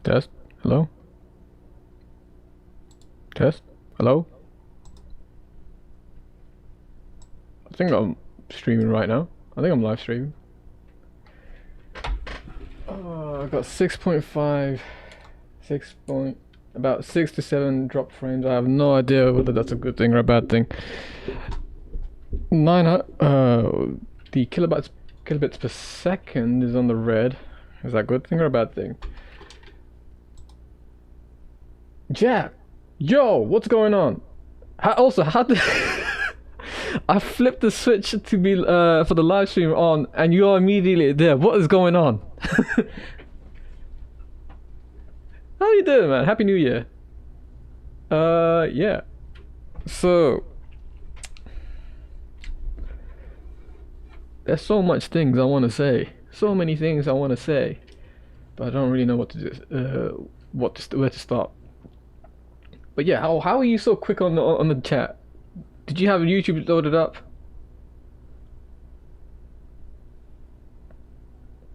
Test. Hello? Test. Hello? I think I'm streaming right now. I think I'm live streaming. I got 6.5, about 6 to 7 drop frames. I have no idea whether that's a good thing or a bad thing. The kilobits per second is on the red. Is that a good thing or a bad thing? Jack, yo, what's going on? How did I flipped the switch to be for the live stream on, and you're immediately there? What is going on? How you doing, man? Happy New Year. Yeah. So there's so much things I want to say. So many things I want to say, but I don't really know what to do. Where to start. But yeah, how are you so quick on the chat? Did you have YouTube loaded up?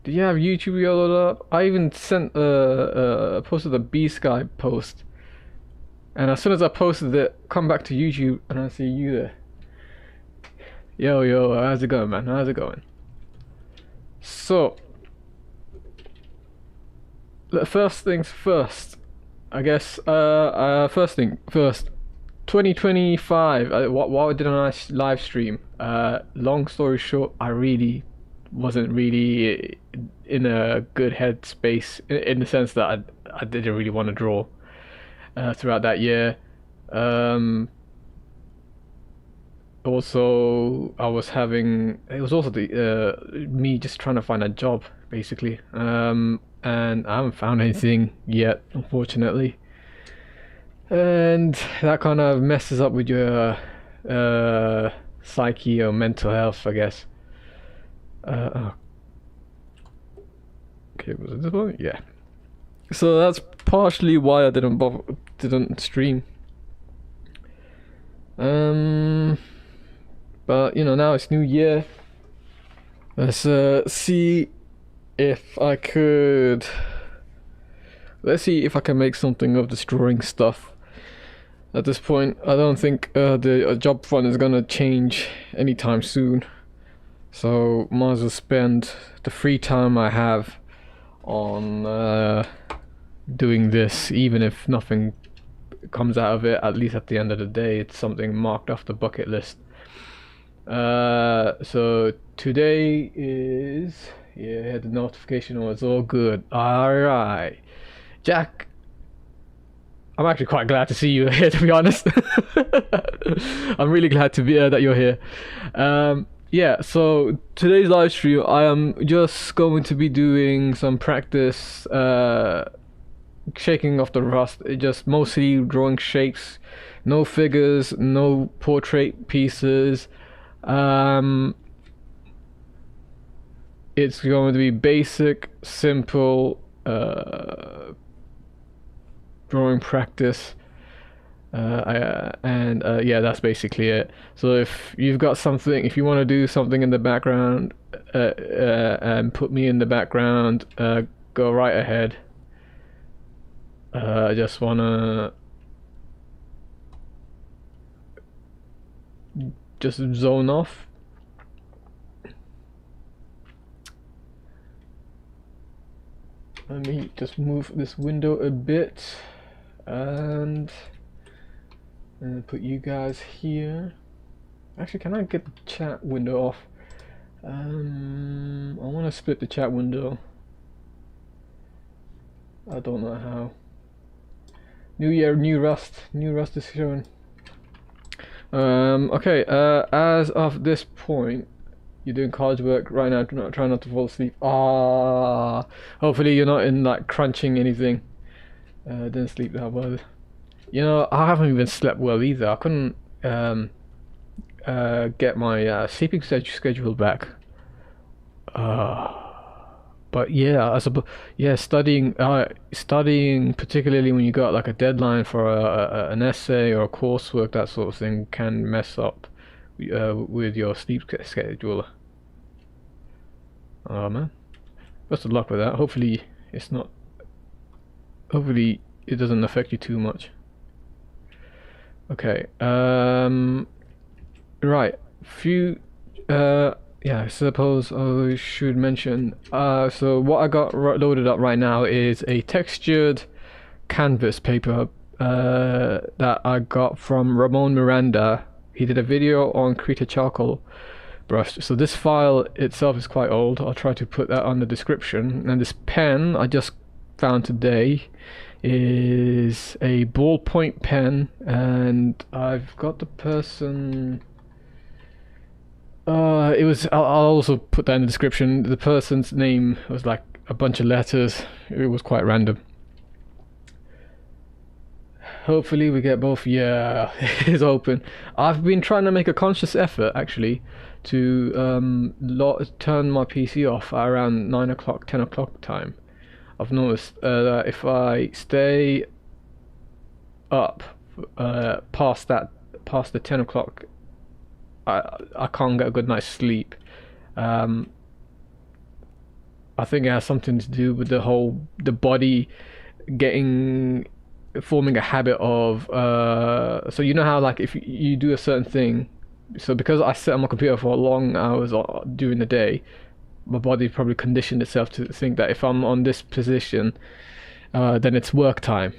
Did you have YouTube loaded up? I even sent posted a B-Sky post, and as soon as I posted it, come back to YouTube and I see you there. Yo, how's it going, man? How's it going? So, first things first. I guess, first thing first, 2025, why didn't I live stream? Long story short, I really wasn't really in a good headspace in the sense that I didn't really want to draw throughout that year. Also, it was also me just trying to find a job, basically. And I haven't found anything yet, unfortunately. And that kind of messes up with your psyche or mental health, I guess. Okay, was it this one? Yeah. So that's partially why I didn't stream. But you know, now it's New Year. Let's see if I could. Let's see if I can make something of this drawing stuff. At this point, I don't think the job front is gonna change anytime soon. So might as well spend the free time I have on doing this, even if nothing comes out of it. At least at the end of the day, it's something marked off the bucket list. So today is, yeah, the notification was all good. Alright, Jack, I'm actually quite glad to see you here, to be honest. I'm really glad to be that you're here. Yeah, so today's live stream, I am just going to be doing some practice, shaking off the rust. Just mostly drawing shapes, no figures, no portrait pieces. It's going to be basic, simple drawing practice, and yeah, that's basically it. So if you've got something, if you want to do something in the background and put me in the background, go right ahead. I just wanna just zone off. Let me just move this window a bit and put you guys here. Actually, can I get the chat window off? I want to split the chat window. I don't know how. New year, new Rust. New Rust is showing. Okay, as of this point, you're doing college work right now, try not to fall asleep. Hopefully you're not in like crunching anything. Didn't sleep that well. You know, I haven't even slept well either. I couldn't get my sleeping schedule back. But yeah, studying, particularly when you got like a deadline for an essay or a coursework, that sort of thing, can mess up with your sleep schedule. Oh man, best of luck with that. Hopefully it's not. Hopefully it doesn't affect you too much. Okay. Right. Yeah, I suppose I should mention. So what I got loaded up right now is a textured canvas paper that I got from Ramon Miranda. He did a video on Krita charcoal brush. So this file itself is quite old. I'll try to put that on the description. And this pen I just found today is a ballpoint pen, and I've got the person. I'll also put that in the description. The person's name was like a bunch of letters. It was quite random. Hopefully we get both. Yeah, it's open. I've been trying to make a conscious effort actually to turn my PC off at around 9 o'clock, 10 o'clock time. I've noticed that if I stay up past the 10 o'clock, I can't get a good night's sleep. I think it has something to do with the body forming a habit of so you know how like if you do a certain thing, so because I sit on my computer for long hours during the day, my body probably conditioned itself to think that if I'm on this position, then it's work time.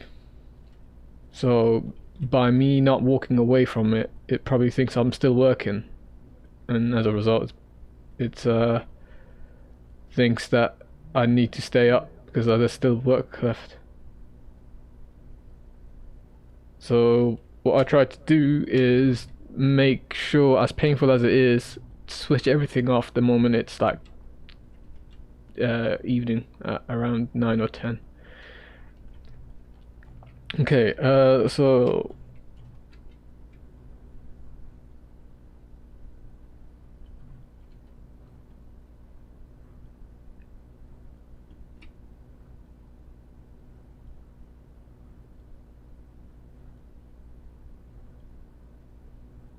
So by me not walking away from it, it probably thinks I'm still working, and as a result, it thinks that I need to stay up because there's still work left. So what I try to do is make sure, as painful as it is, switch everything off the moment it's like evening, around 9 or 10. Okay, so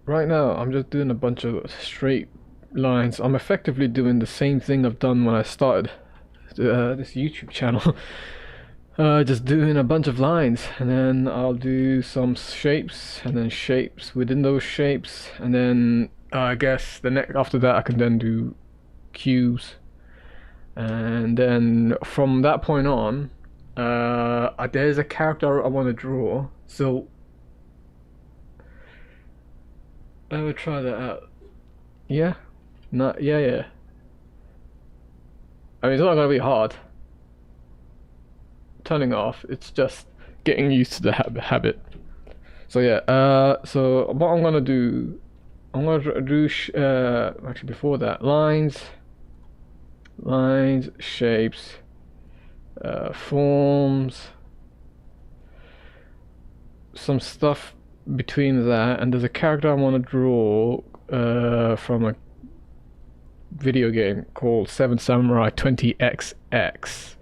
right now I'm just doing a bunch of straight lines. I'm effectively doing the same thing I've done when I started this YouTube channel. Just doing a bunch of lines, and then I'll do some shapes, and then shapes within those shapes, and then I guess after that I can then do cubes, and then from that point on, there's a character I want to draw, so I will try that out. Yeah, yeah. I mean, it's not gonna be hard. Turning off, it's just getting used to the habit. So yeah, so what I'm gonna do, actually before that, lines, shapes, forms, some stuff between that, and there's a character I want to draw from a video game called 7 Samurai 20XX.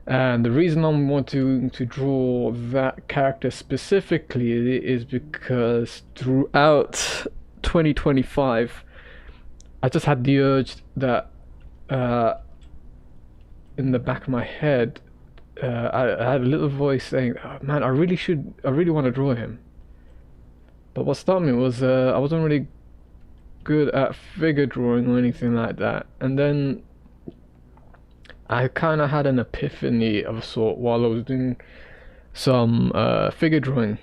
And the reason I'm wanting to draw that character specifically is because throughout 2025, I just had the urge that in the back of my head, I had a little voice saying, oh, man, I really want to draw him. But what stopped me was I wasn't really good at figure drawing or anything like that. And then I kind of had an epiphany of a sort while I was doing some figure drawing.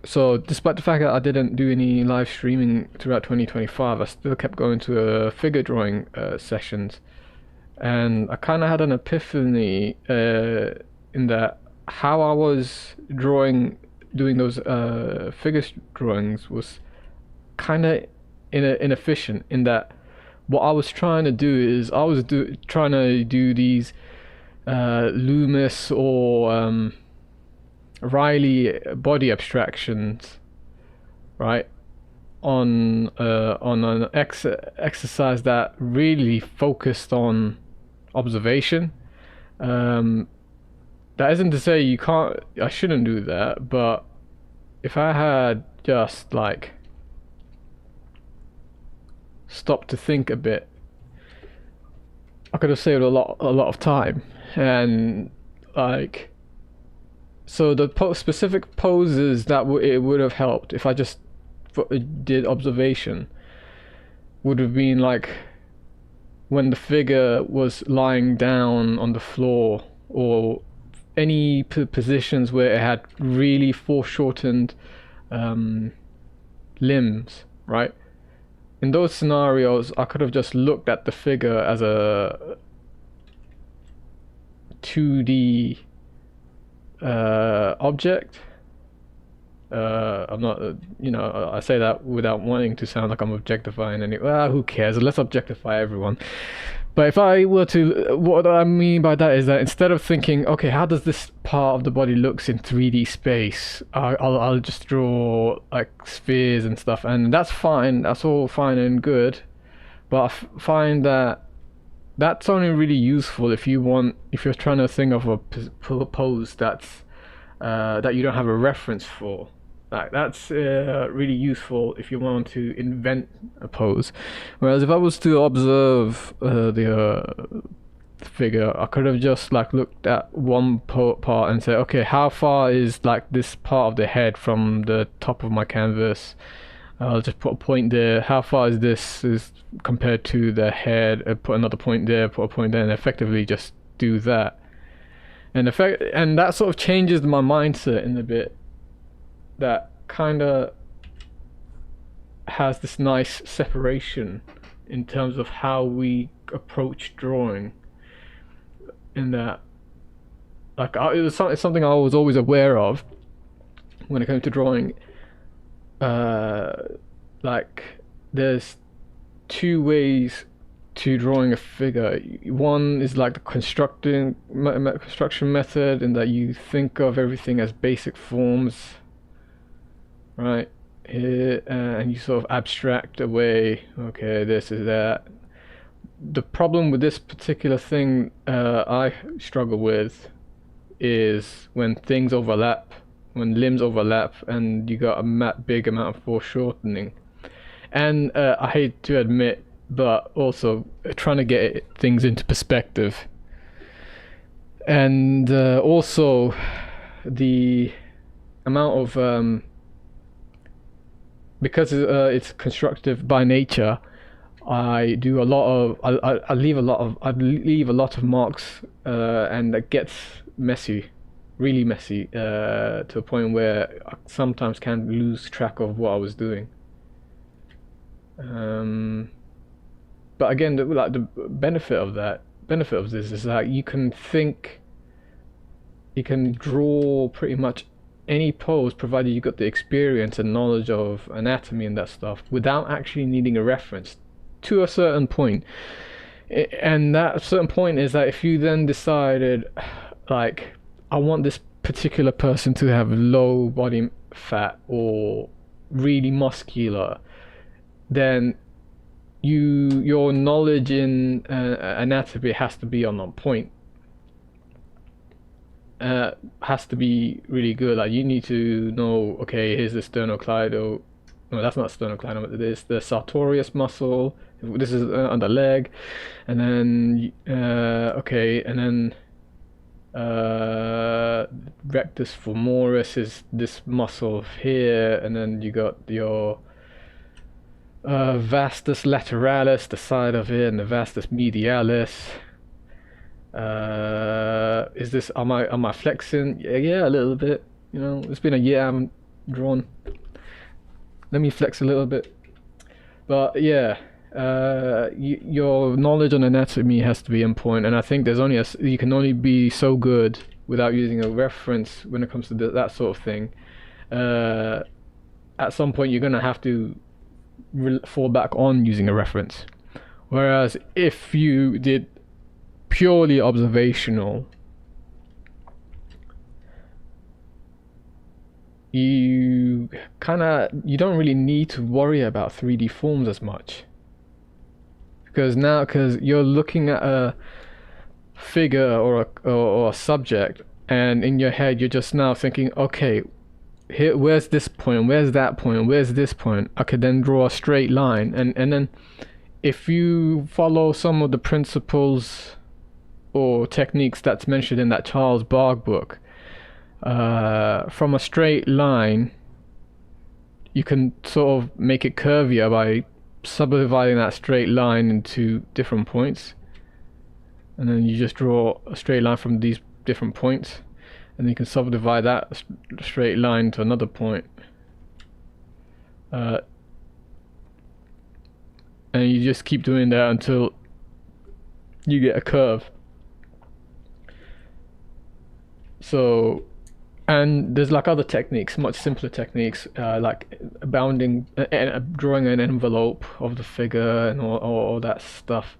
So despite the fact that I didn't do any live streaming throughout 2025, I still kept going to figure drawing sessions, and I kind of had an epiphany in that how I was doing those figure drawings was kind of inefficient. In that, what I was trying to do is trying to do these Loomis or Riley body abstractions, right? On an exercise that really focused on observation. That isn't to say I shouldn't do that, but if I had just like stopped to think a bit, I could have saved a lot of time. And like, so the specific poses that it would have helped if I just did observation would have been like when the figure was lying down on the floor, or any positions where it had really foreshortened limbs, right? In those scenarios, I could have just looked at the figure as a 2D object. I'm not, I say that without wanting to sound like I'm objectifying any. Well, who cares? Let's objectify everyone. But if I were to, what I mean by that is that instead of thinking, okay, how does this part of the body looks in 3D space, I'll just draw like spheres and stuff, and that's fine. That's all fine and good. But I find that that's only really useful if you're trying to think of a pose that's that you don't have a reference for. Like that's really useful if you want to invent a pose. Whereas if I was to observe the figure, I could have just like looked at one part and said, okay, how far is like this part of the head from the top of my canvas? I'll just put a point there. How far is this is compared to the head? Put another point there, put a point there, and effectively just do that. And that sort of changes my mindset in a bit. That kind of has this nice separation in terms of how we approach drawing. In that, like, it's something I was always aware of when it came to drawing. Like, there's two ways to drawing a figure. One is like the construction method, in that you think of everything as basic forms, right? And you sort of abstract away, okay, this is that. The problem with this particular thing I struggle with is when things overlap, when limbs overlap, and you got a big amount of foreshortening. And I hate to admit, but also trying to get things into perspective. And also the amount of because it's constructive by nature, I do a lot of I leave a lot of marks, and that gets messy, really messy, to a point where I sometimes can lose track of what I was doing. But again, the benefit of this is that you can draw pretty much any pose, provided you got the experience and knowledge of anatomy and that stuff, without actually needing a reference to a certain point. And that certain point is that if you then decided, like, I want this particular person to have low body fat or really muscular, then your knowledge in anatomy has to be on point. Has to be really good. Like, you need to know, okay, here's the sternocleido. No, that's not sternocleido, but this the sartorius muscle. This is on the leg, and then okay, and then rectus femoris is this muscle here, and then you got your vastus lateralis, the side of it, and the vastus medialis. Is this, am I flexing? Yeah, a little bit. You know, it's been a year I haven't drawn. Let me flex a little bit. But yeah, your knowledge on anatomy has to be in point, and I think there's only you can only be so good without using a reference when it comes to that sort of thing. At some point, you're gonna have to fall back on using a reference. Whereas if you did purely observational, you don't really need to worry about 3D forms as much, because you're looking at a figure or a subject, and in your head you're just now thinking, okay, here, where's this point, where's that point, where's this point, I could then draw a straight line, and then if you follow some of the principles or techniques that's mentioned in that Charles Barg book, from a straight line you can sort of make it curvier by subdividing that straight line into different points, and then you just draw a straight line from these different points, and you can subdivide that straight line to another point, and you just keep doing that until you get a curve. So, and there's like other techniques, much simpler techniques, like bounding, drawing an envelope of the figure and all that stuff.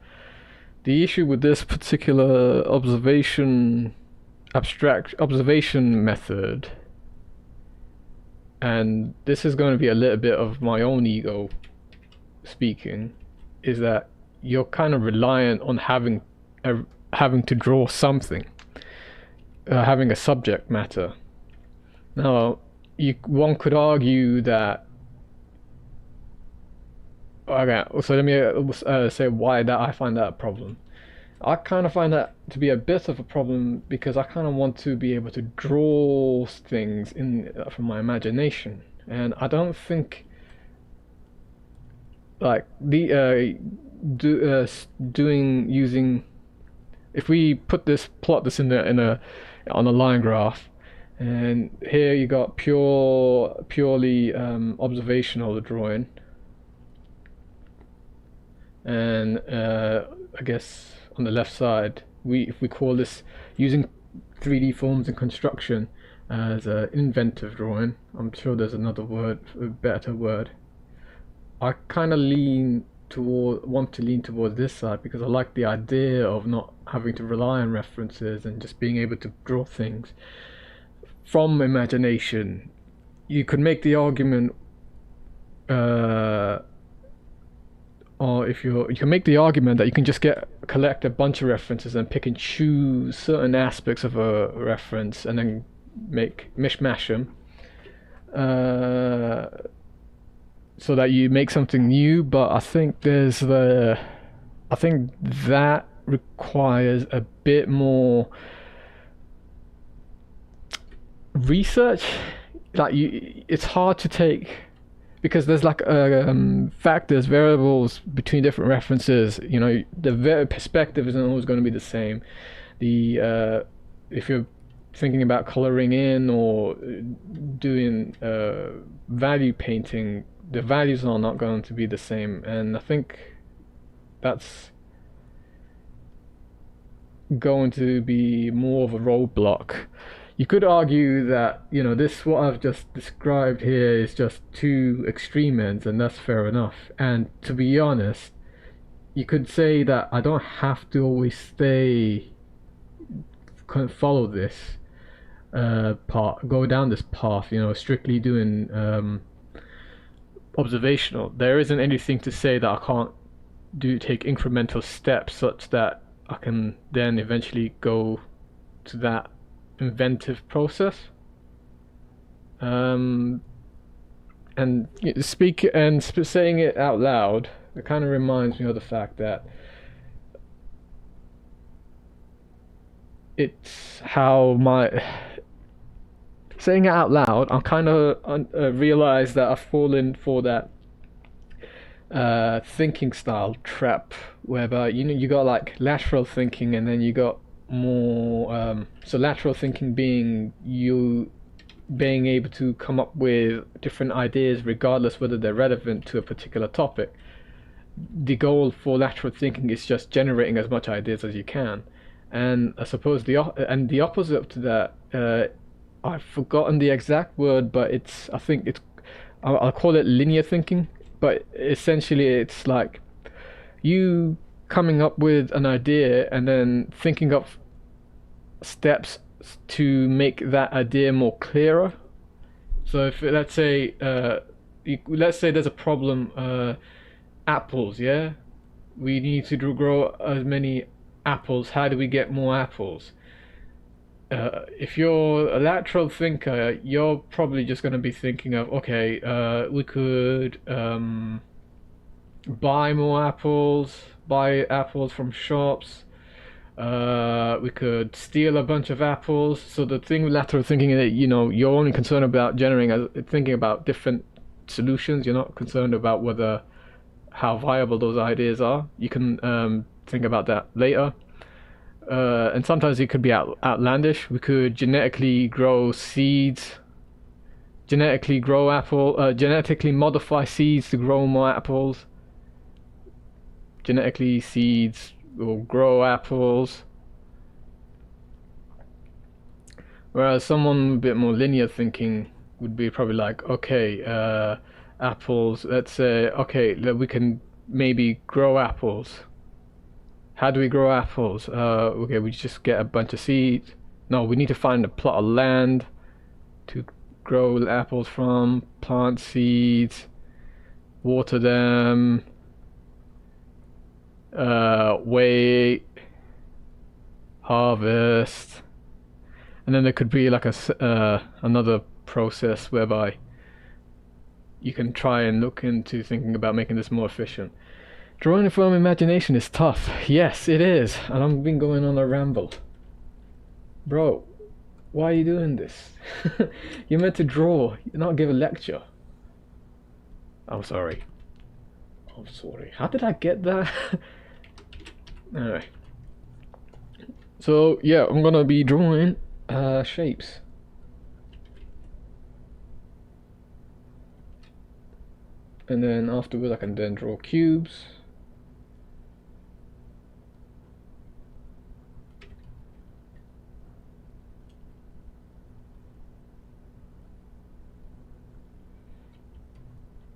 The issue with this particular abstract observation method, and this is going to be a little bit of my own ego speaking, is that you're kind of reliant on having to draw something, having a subject matter. Now, one could argue that. Okay, so let me say why that I find that a problem. I kind of find that to be a bit of a problem because I kind of want to be able to draw things from my imagination, and I don't think like using, if we plot this on a line graph, and here you got purely observational drawing, and I guess on the left side, if we call this using 3D forms and construction as an inventive drawing, I'm sure there's another word, a better word. I kind of want to lean towards this side because I like the idea of not having to rely on references and just being able to draw things from imagination. You could make the argument, or you can make the argument that you can just collect a bunch of references and pick and choose certain aspects of a reference and then mishmash them, so that you make something new. But I think that requires a bit more research. Like it's hard to take, because there's like factors, variables between different references. You know, the perspective isn't always going to be the same. If you're thinking about coloring in or doing value painting, the values are not going to be the same, and I think that's going to be more of a roadblock. You could argue that, you know, what I've just described here is just two extreme ends, and that's fair enough. And to be honest, you could say that I don't have to always follow this go down this path, you know, strictly doing observational. There isn't anything to say that I can't take incremental steps such that I can then eventually go to that inventive process. And saying it out loud, it kind of reminds me of the fact that it's how saying it out loud, I kind of realize that I've fallen for that thinking style trap, whereby, you know, you got like lateral thinking and then you got more so lateral thinking being you being able to come up with different ideas regardless whether they're relevant to a particular topic. The goal for lateral thinking is just generating as much ideas as you can, and I suppose the opposite to that, I've forgotten the exact word, but I think it's I'll call it linear thinking, but essentially it's like you coming up with an idea and then thinking of steps to make that idea more clearer. So if let's say there's a problem, apples, yeah, we need to grow as many apples. How do we get more apples? If you're a lateral thinker, you're probably just going to be thinking of, okay, we could buy more apples, buy apples from shops. We could steal a bunch of apples. So the thing with lateral thinking is that, you know, you're only concerned about thinking about different solutions. You're not concerned about how viable those ideas are. You can think about that later. And sometimes it could be outlandish. We could genetically grow seeds, genetically modify seeds to grow more apples. Genetically, seeds will grow apples. Whereas someone a bit more linear thinking would be probably like, okay, apples, let's say, okay, we can maybe grow apples. How do we grow apples? Okay, we just get a bunch of seeds. No, we need to find a plot of land to grow apples from, plant seeds, water them, wait, harvest, and then there could be like another process whereby you can try and look into thinking about making this more efficient. Drawing from imagination is tough. Yes, it is. And I've been going on a ramble. Bro, why are you doing this? You're meant to draw, not give a lecture. I'm sorry. I'm sorry. How did I get that? Alright. So, yeah, I'm gonna be drawing shapes. And then afterwards I can then draw cubes.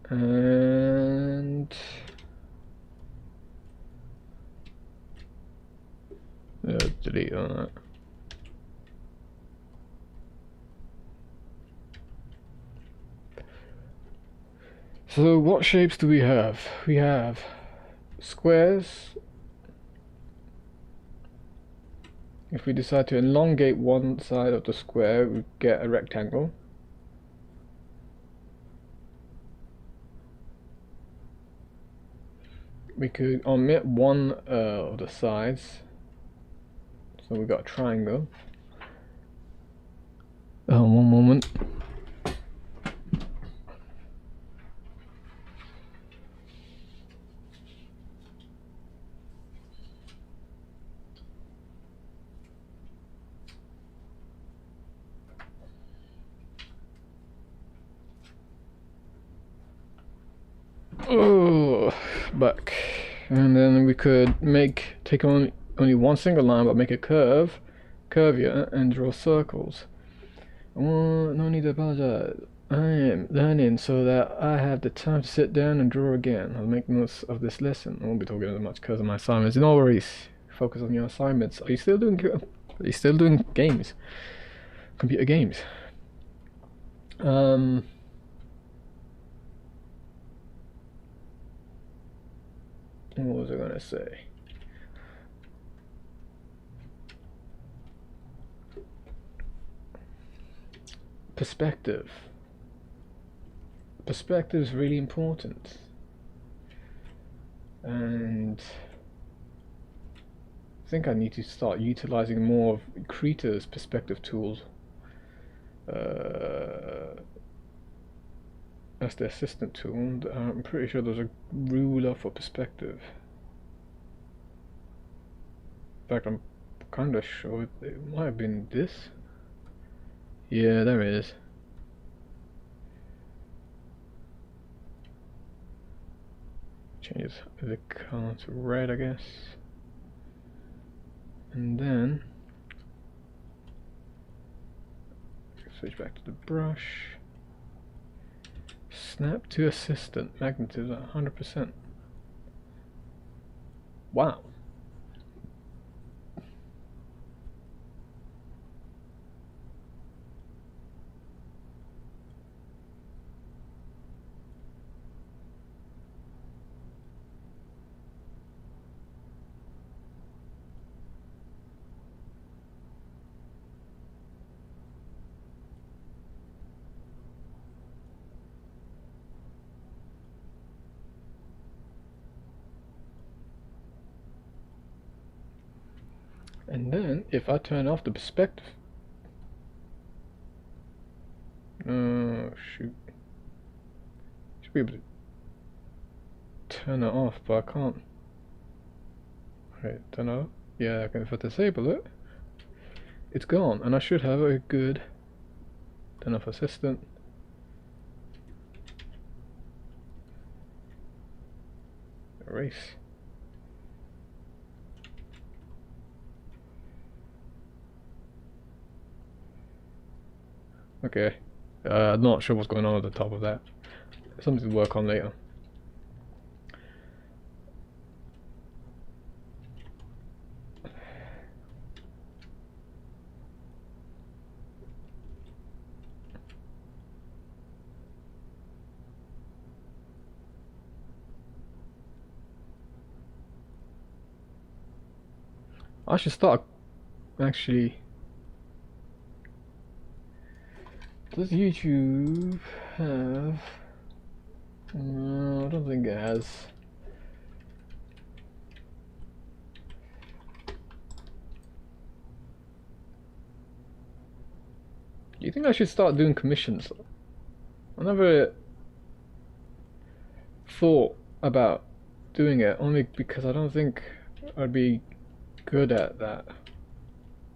And delete all that. So what shapes do we have? We have squares. If we decide to elongate one side of the square, we get a rectangle. We could omit one of the sides, so we got a triangle. One moment. Oh, back. And then we could take only one single line, but make a curvier, and draw circles. Oh, no need to apologize. I am learning so that I have the time to sit down and draw again. I'll make notes of this lesson. I won't be talking as much because of my assignments. No worries. Focus on your assignments. Are you still doing games? Computer games. What was I gonna say? Perspective. Perspective is really important, and I think I need to start utilizing more of Krita's perspective tools. As the assistant tool. I'm pretty sure there's a ruler for perspective. In fact, I'm kinda sure it might have been this. Yeah, there it is. Change the color to red, I guess. And then switch back to the brush. Snap to assistant, magnetism 100%. Wow. And then if I turn off the perspective, oh shoot, should be able to turn it off, but I can't. Okay, turn it off. Yeah, I can. If I disable it, it's gone, and I should have a good turn off assistant. Erase. Okay, I'm not sure what's going on at the top of that. Something to work on later. I should start actually. Does YouTube have? No, I don't think it has. Do you think I should start doing commissions? I never thought about doing it, only because I don't think I'd be good at that.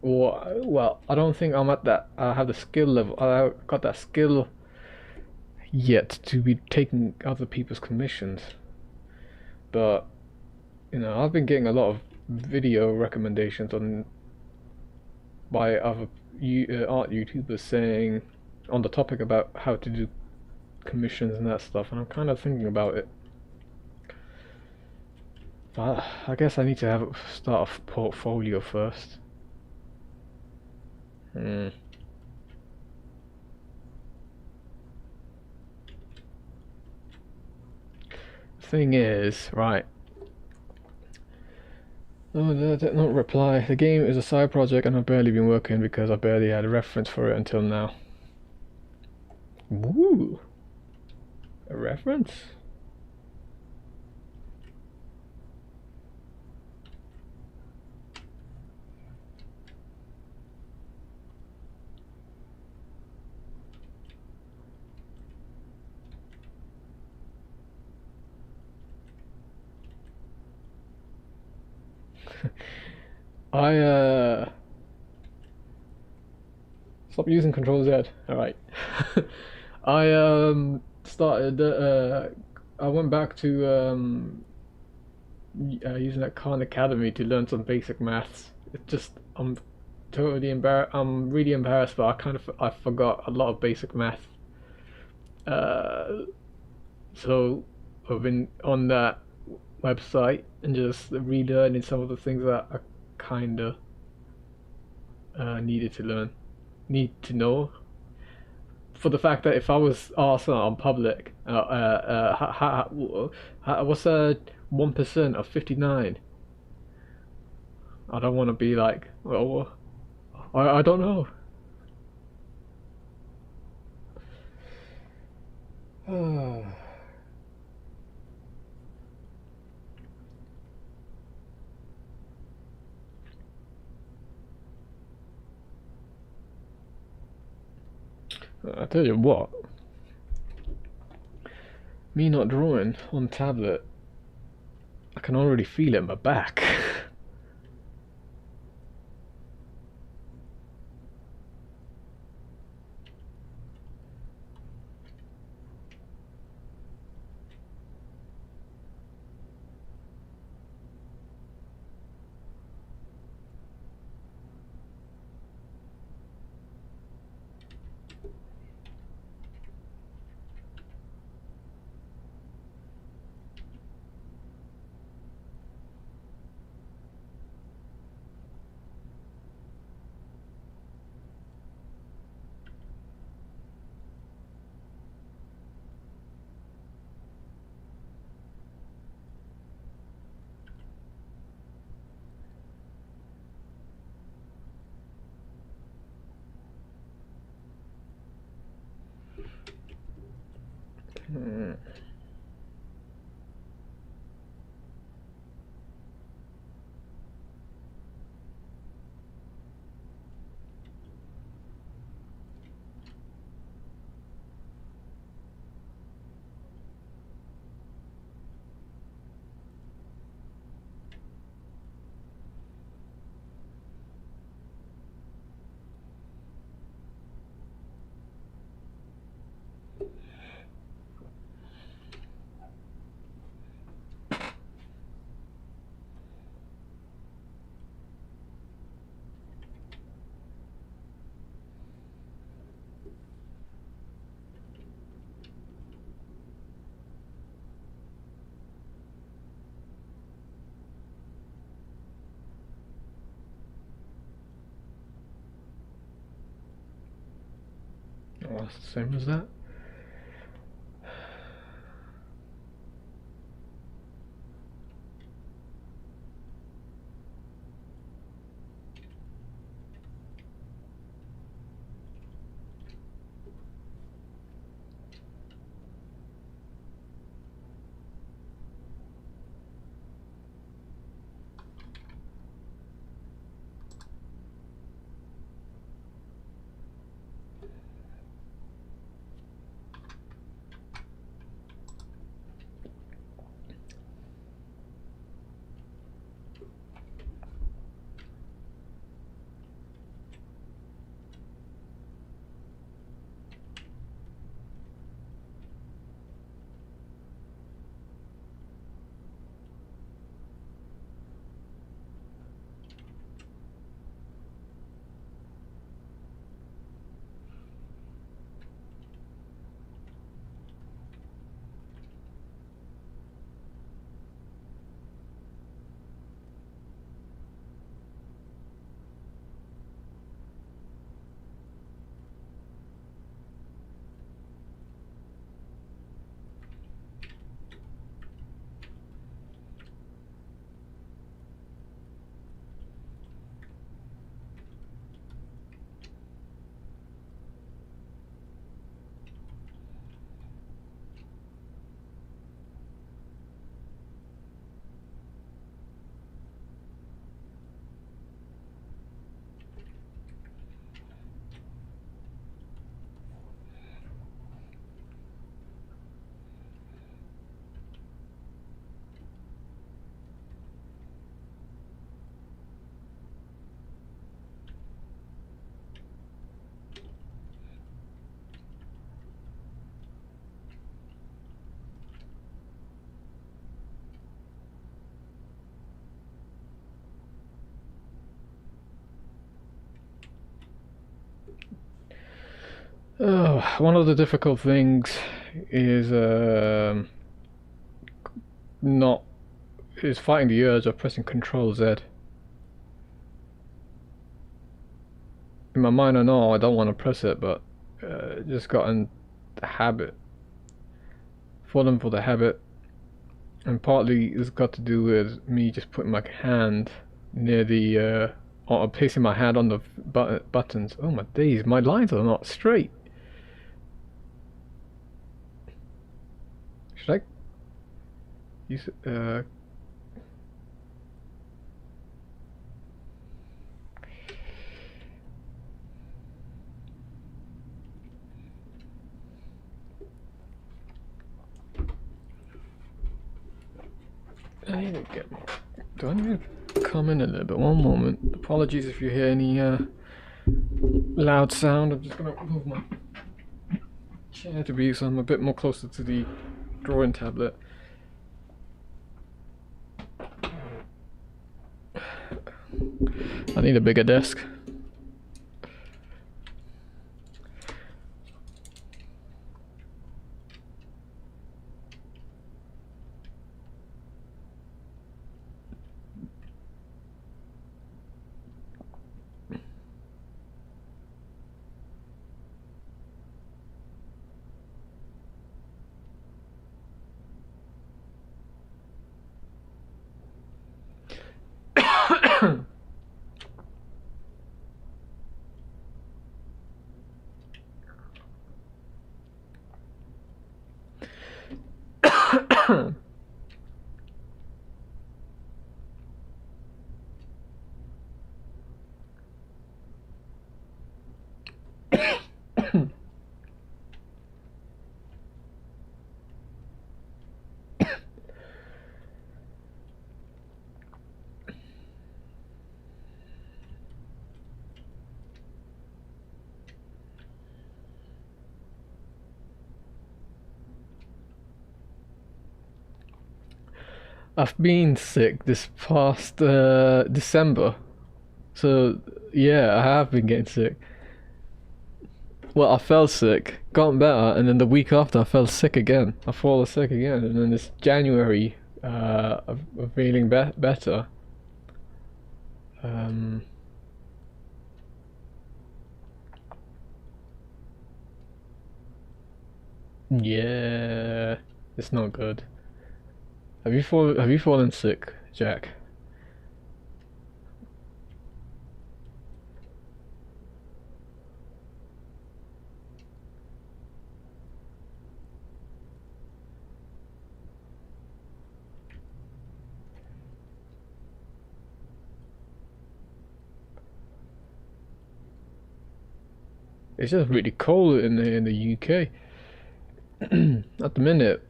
Or, well, I don't think I'm at that. I have the skill level. I got that skill yet to be taking other people's commissions. But, you know, I've been getting a lot of video recommendations by other art YouTubers saying on the topic about how to do commissions and that stuff, and I'm kind of thinking about it. But I guess I need to start a portfolio first. Thing is, right. Oh, that did not reply. The game is a side project and I've barely been working because I barely had a reference for it until now. Woo! A reference? I stop using Control Z. Alright. I started I went back to using that Khan Academy to learn some basic maths. It just I'm really embarrassed, but I forgot a lot of basic math. So I've been on that website and just relearning some of the things that I kinda need to know. For the fact that if I was asked on public, what's 1% of 59? I don't want to be like, well, I don't know. I tell you what, me not drawing on tablet, I can already feel it in my back. Oh, that's the same as that. Oh, one of the difficult things is not is fighting the urge of pressing Control Z. In my mind, I know I don't want to press it, but just gotten the habit, fallen for the habit, and partly it's got to do with me just putting my hand near the or placing my hand on the buttons. Oh my days, my lines are not straight. Should I use I need to get more. Do I need to come in a little bit? One moment. Apologies if you hear any loud sound. I'm just gonna move my chair to be so I'm a bit more closer to the drawing tablet. I need a bigger desk. I've been sick this past December, so yeah, I have been getting sick. Well, I fell sick, got better, and then the week after I fell sick again. I fall sick again, and then this January, I'm feeling better. Yeah, it's not good. Have you fallen sick, Jack? It's just really cold in the UK. At the minute,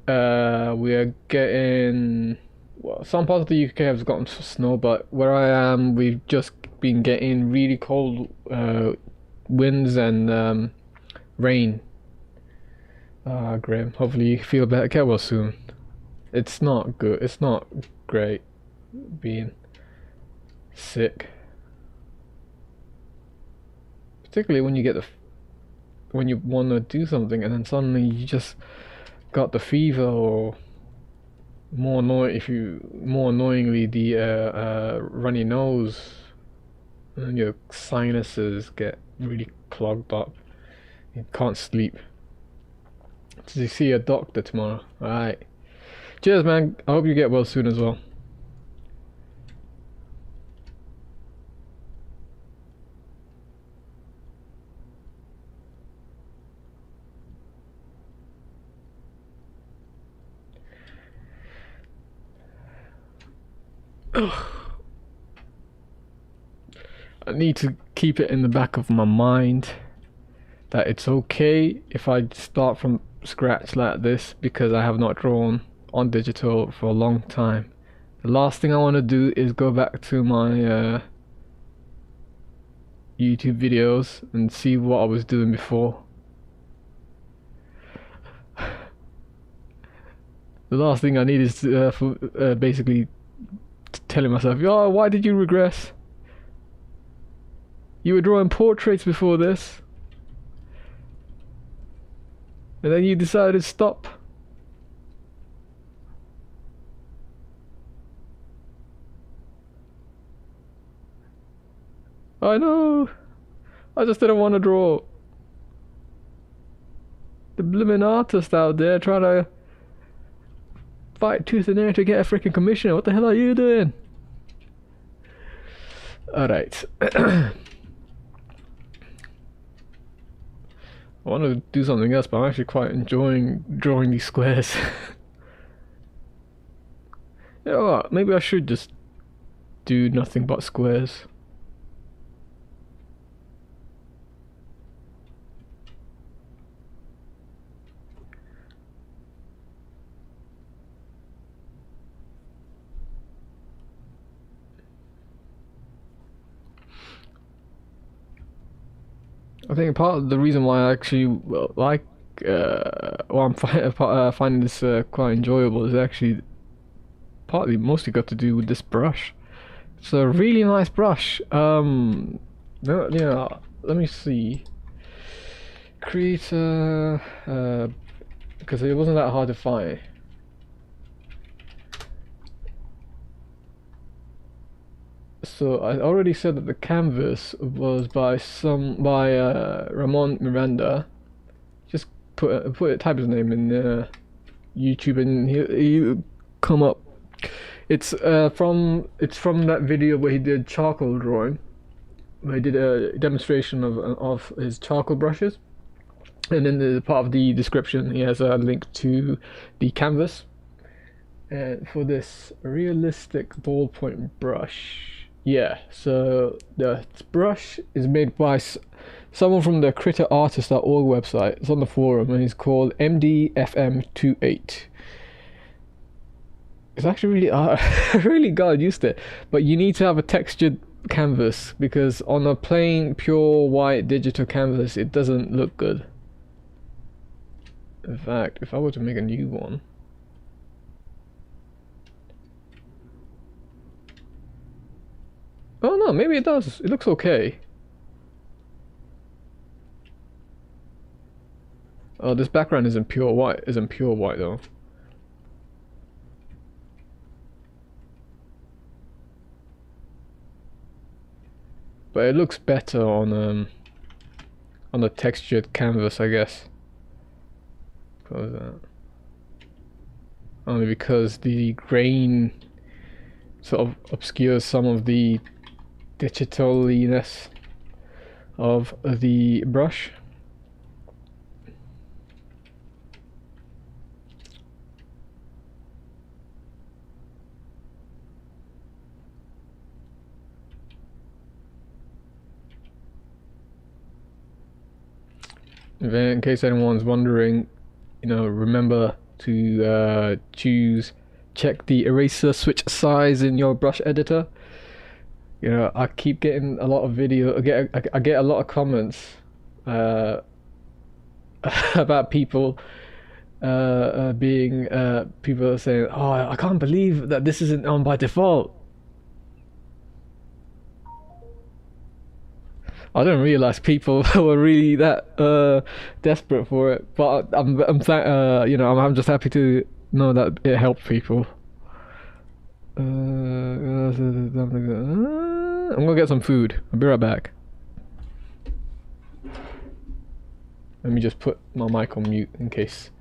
we are getting, well, some parts of the UK have gotten snow, but where I am, we've just been getting really cold winds and rain. Ah, grim. Hopefully you feel better. Get well soon. It's not good. It's not great being sick, particularly when you get when you want to do something and then suddenly you just got the fever, or more annoyingly the runny nose, and your sinuses get really clogged up. You can't sleep. Did you see a doctor tomorrow? Alright. Cheers, man. I hope you get well soon as well. I need to keep it in the back of my mind that it's okay if I start from scratch like this, because I have not drawn on digital for a long time. The last thing I want to do is go back to my YouTube videos and see what I was doing before. The last thing I need is basically telling myself, "Oh, why did you regress? You were drawing portraits before this, and then you decided to stop." I know. I just didn't want to draw. The blooming artist out there trying to fight tooth and nail to get a freaking commission. What the hell are you doing? Alright. I want to do something else, but I'm actually quite enjoying drawing these squares. You know what? Maybe I should just do nothing but squares. I think part of the reason why I actually like, I'm finding this quite enjoyable is actually mostly got to do with this brush. It's a really nice brush. Yeah, let me see. Krita, because it wasn't that hard to find. So I already said that the canvas was by Ramon Miranda. Just type his name in YouTube and he'll come up. It's from that video where he did charcoal drawing, where he did a demonstration of his charcoal brushes, and in the part of the description he has a link to the canvas. And for this realistic ballpoint brush. Yeah, so the brush is made by someone from the KritaArtist.org website. It's on the forum and it's called MDFM28. It's actually really, I really got used to it, but you need to have a textured canvas, because on a plain pure white digital canvas it doesn't look good. In fact, if I were to make a new one, oh no, maybe it does. It looks okay. Oh, this background isn't pure white. Isn't pure white though. But it looks better on a textured canvas, I guess. close that. Only because the grain sort of obscures some of the digitaliness of the brush. Then, in case anyone's wondering, you know, remember to check the eraser switch size in your brush editor. You know, I keep getting a lot of video. I get a lot of comments about people people saying, "Oh, I can't believe that this isn't on by default." I didn't realize people were really that desperate for it, but you know, I'm just happy to know that it helped people. I'm gonna get some food. I'll be right back. Let me just put my mic on mute in case.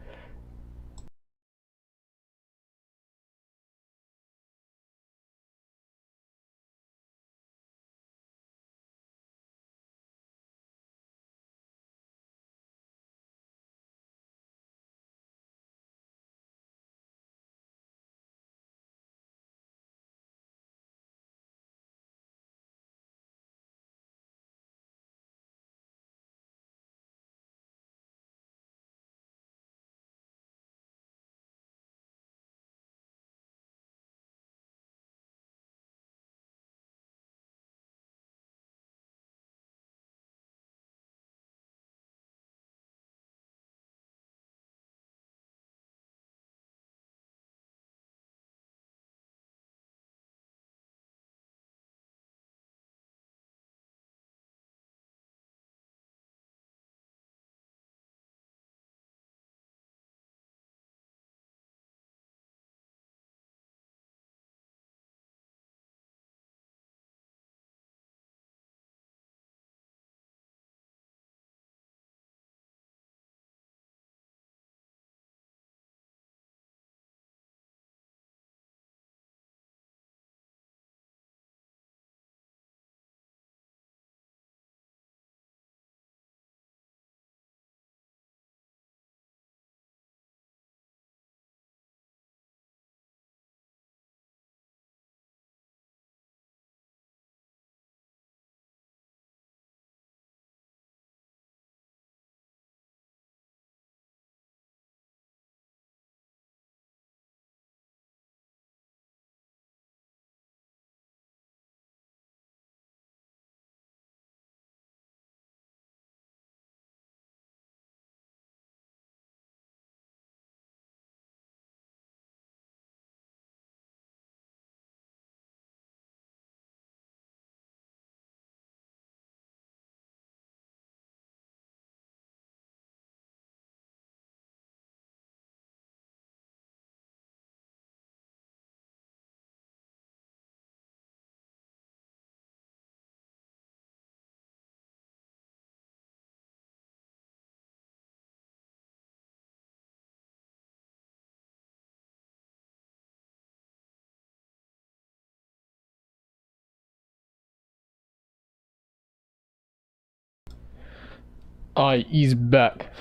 He's back.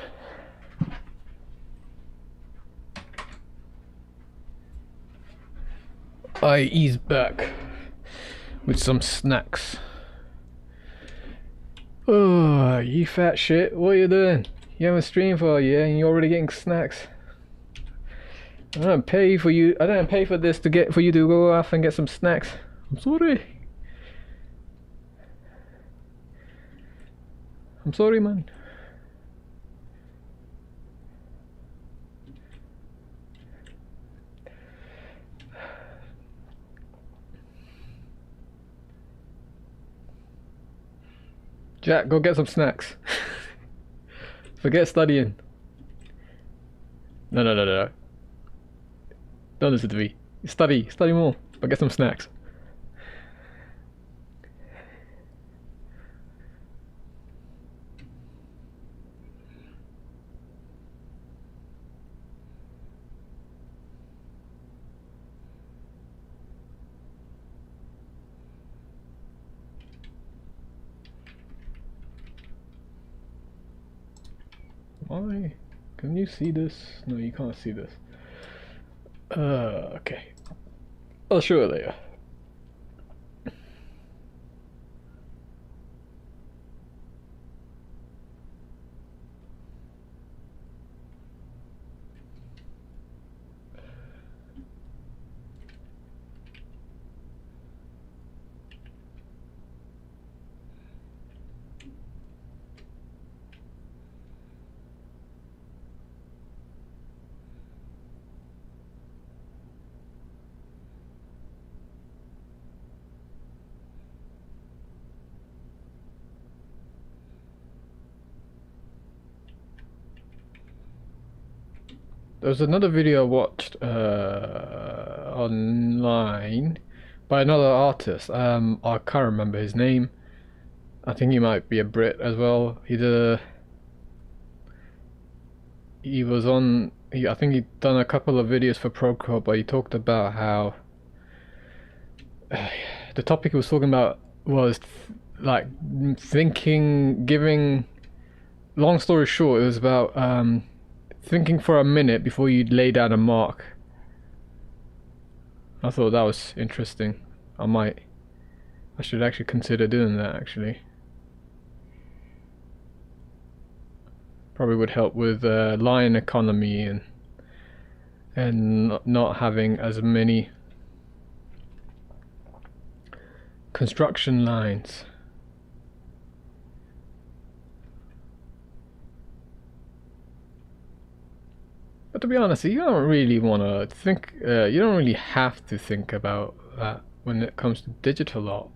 He's back with some snacks. Oh, you fat shit! What are you doing? You haven't streamed for a year and you're already getting snacks. I don't pay for you. I didn't pay for this to get for you to go off and get some snacks. I'm sorry. I'm sorry, man. Jack, go get some snacks. Forget studying. No. Don't listen to me. Study more. But get some snacks. I? Can you see this? No, you can't see this. Okay. I'll show it later. There was another video I watched online by another artist. I can't remember his name. I think he might be a Brit as well. He was on. I think he'd done a couple of videos for Procore, but he talked about how the topic he was talking about was like thinking, giving. Long story short, it was about thinking for a minute before you lay down a mark. I thought that was interesting. I should actually consider doing that actually. Probably would help with line economy and not having as many construction lines. But to be honest, you don't really want to think, you don't really have to think about that when it comes to digital art.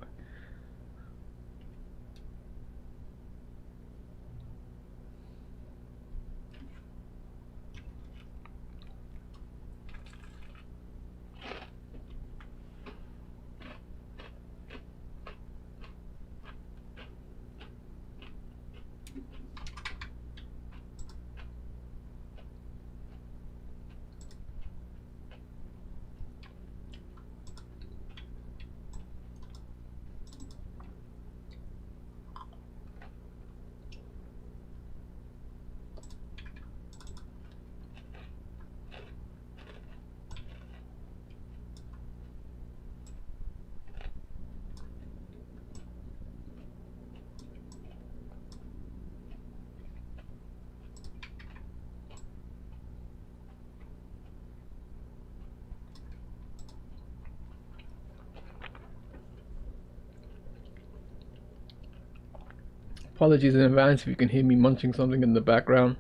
Apologies in advance if you can hear me munching something in the background.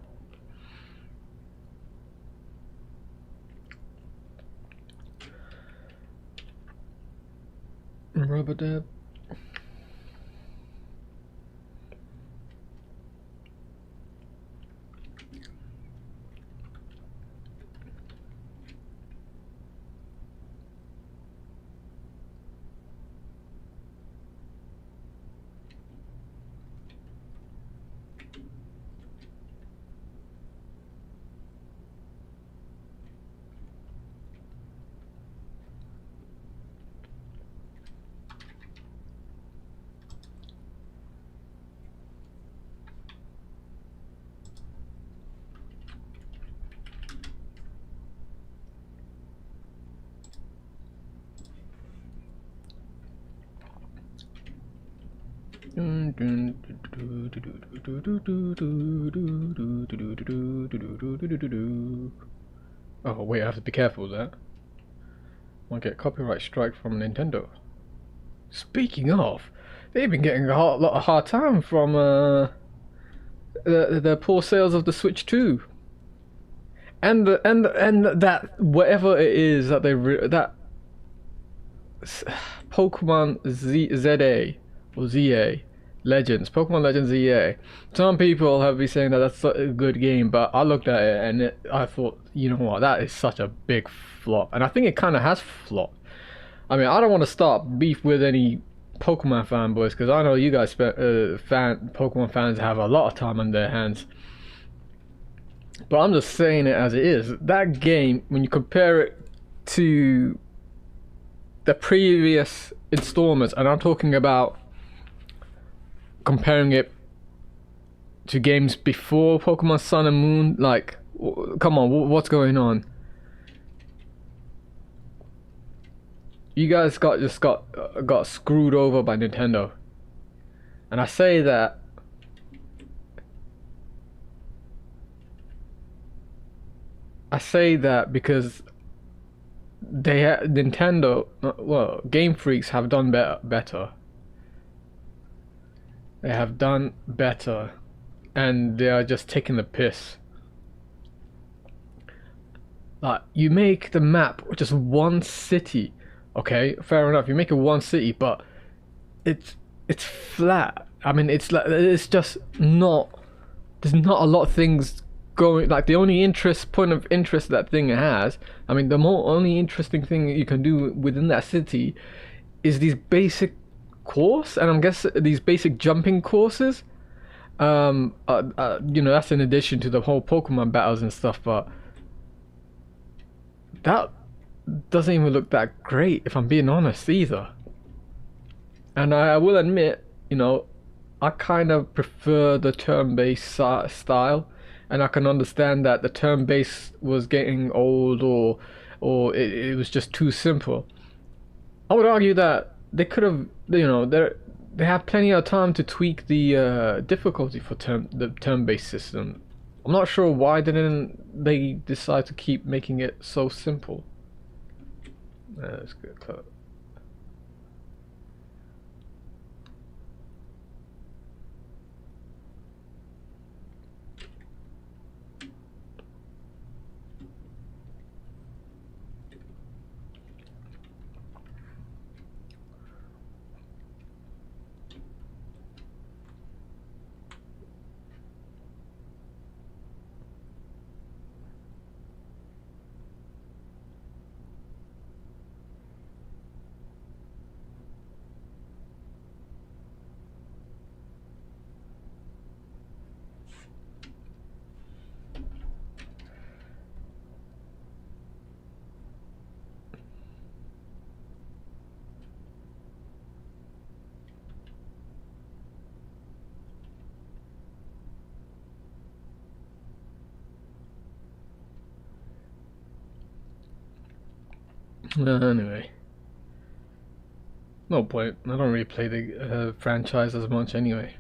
Rubber dab. Oh wait, I have to be careful with that. Might get a copyright strike from Nintendo. Speaking of, they've been getting a lot of hard time from the poor sales of the Switch 2. And that whatever it is that that Pokemon ZA or ZA Legends, Pokemon Legends ZA. Some people have been saying that that's a good game, but I looked at it and I thought, you know what, that is such a big flop, and I think it kind of has flopped. I mean, I don't want to start beef with any Pokemon fanboys because I know you guys, Pokemon fans, have a lot of time on their hands. But I'm just saying it as it is. That game, when you compare it to the previous installments, and I'm talking about comparing it to games before Pokemon Sun and Moon. Like, come on, what's going on? You guys got screwed over by Nintendo, and I say that. I say that because Nintendo, well, Game Freaks have done better. They have done better, and they are just taking the piss. Like, you make the map just one city, okay, fair enough. You make it one city, but it's flat. I mean, it's like, it's just not. There's not a lot of things going. Like, the only point of interest that thing has. I mean, the only interesting thing you can do within that city is these basic course, and I'm guessing these basic jumping courses. You know, that's in addition to the whole Pokemon battles and stuff, but that doesn't even look that great, if I'm being honest, either. And I will admit, you know, I kind of prefer the turn-based style, and I can understand that the turn-based was getting old, or it was just too simple. I would argue that they could have, you know, they have plenty of time to tweak the difficulty for the turn-based system. I'm not sure why didn't they decide to keep making it so simple. Let's get close. Anyway, no point. I don't really play the franchise as much anyway.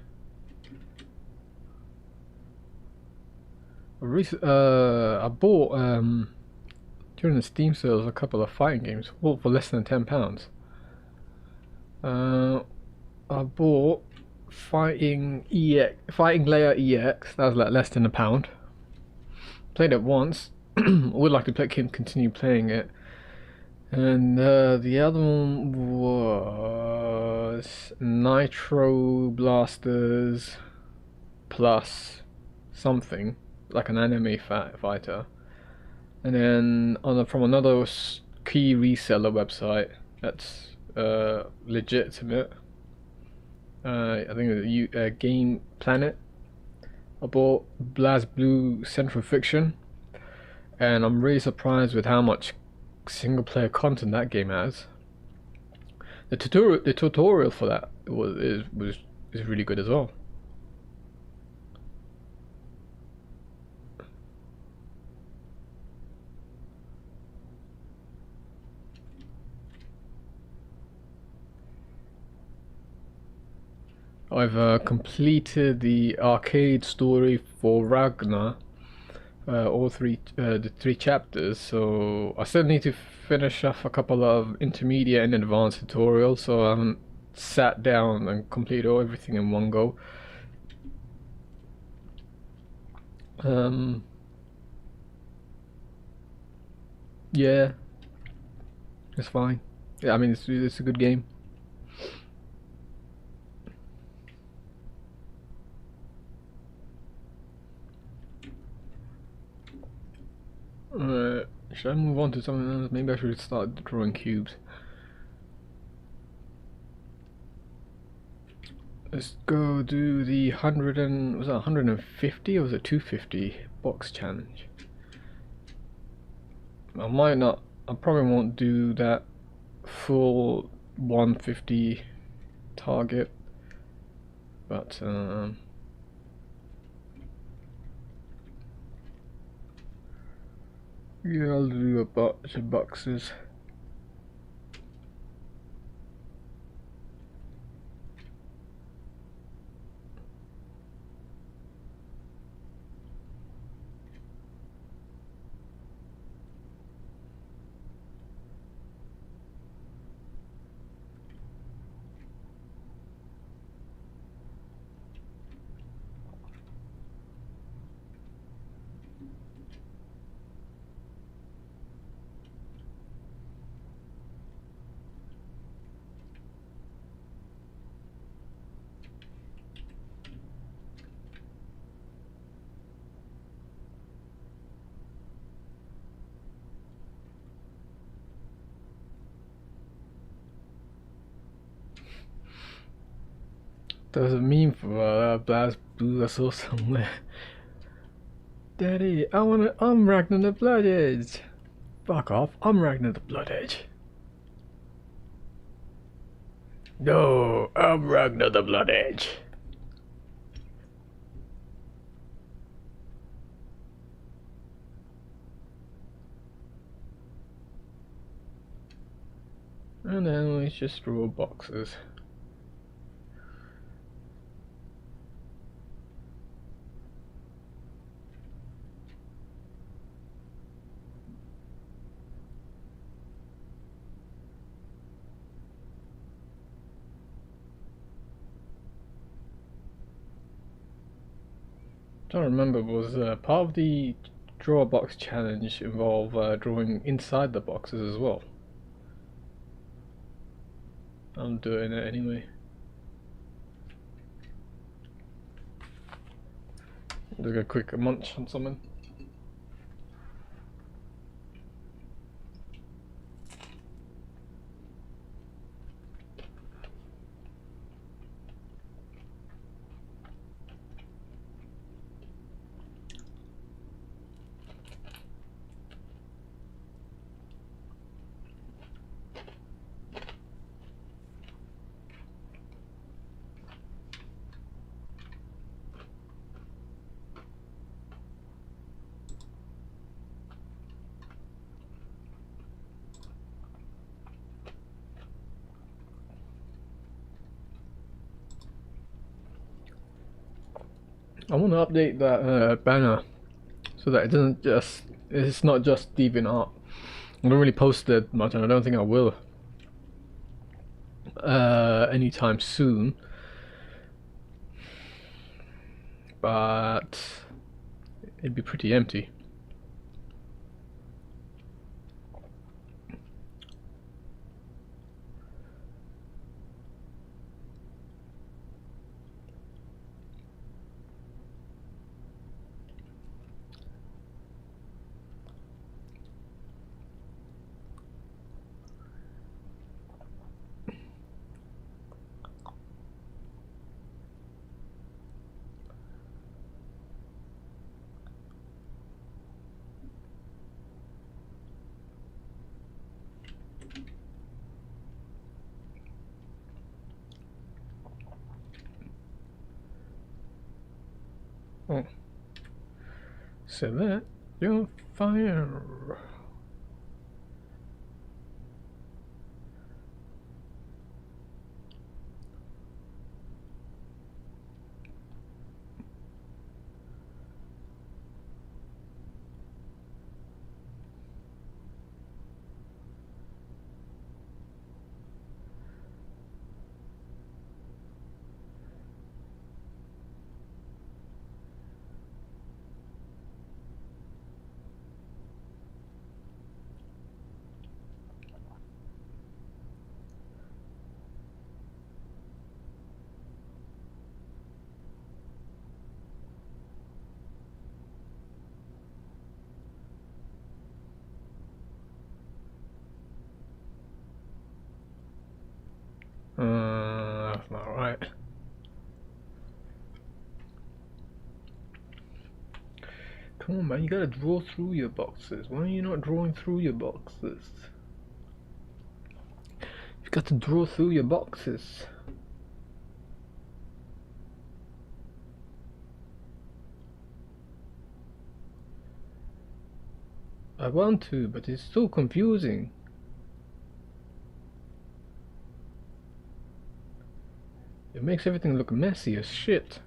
I bought during the Steam sales a couple of fighting games, all for less than £10. I bought Fighting Layer EX. That was like less than £1. Played it once. Would like to continue playing it. And the other one was Nitro Blasters plus something, like an anime fighter. And then from another key reseller website that's legitimate. I think it was Game Planet. I bought BlazBlue Central Fiction, and I'm really surprised with how much single player content that game has. The tutorial for that is really good as well. I've completed the arcade story for Ragnar, all the 3 chapters, so I still need to finish off a couple of intermediate and advanced tutorials, so I haven't sat down and completed everything in one go. Yeah, it's fine. Yeah, I mean, it's a good game. Should I move on to something else? Maybe I should start drawing cubes. Let's go do the 150 or was it 250 box challenge? I probably won't do that full 150 target, but Yeah, I'll do a bunch of boxes. There's a meme for Blast Blue I saw somewhere. Daddy, I'm Ragnar the Blood Edge. Fuck off, I'm Ragnar the Blood Edge. No, I'm Ragnar the Blood Edge. And then let's just draw boxes. I don't remember, was part of the draw a box challenge involve drawing inside the boxes as well? I'm doing it anyway. Just a quick munch on something. I want to update that banner so that it doesn't just, it's not just DeviantArt. I don't really post it much, and I don't think I will anytime soon. But it'd be pretty empty. Oh, so that you're fire. That's not right. Come on, man, you gotta draw through your boxes. Why are you not drawing through your boxes? You've got to draw through your boxes. I want to, but it's so confusing. It makes everything look messy as shit.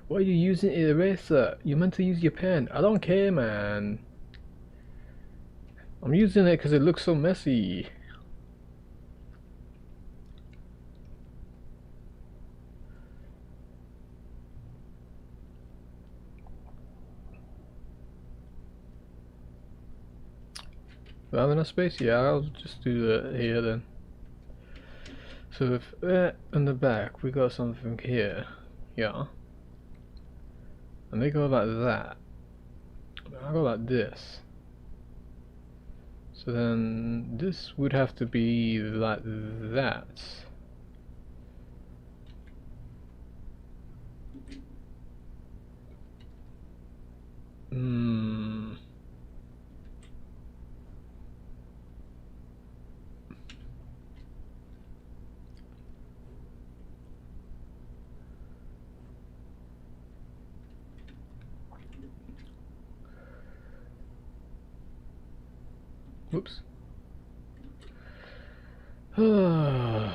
Why are you using an eraser? You meant to use your pen. I don't care, man. I'm using it because it looks so messy. Do I have enough space? Yeah, I'll just do that here then. So if in the back we got something here, yeah, and they go like that, I go like this. So then this would have to be like that. Hmm. Whoops. um.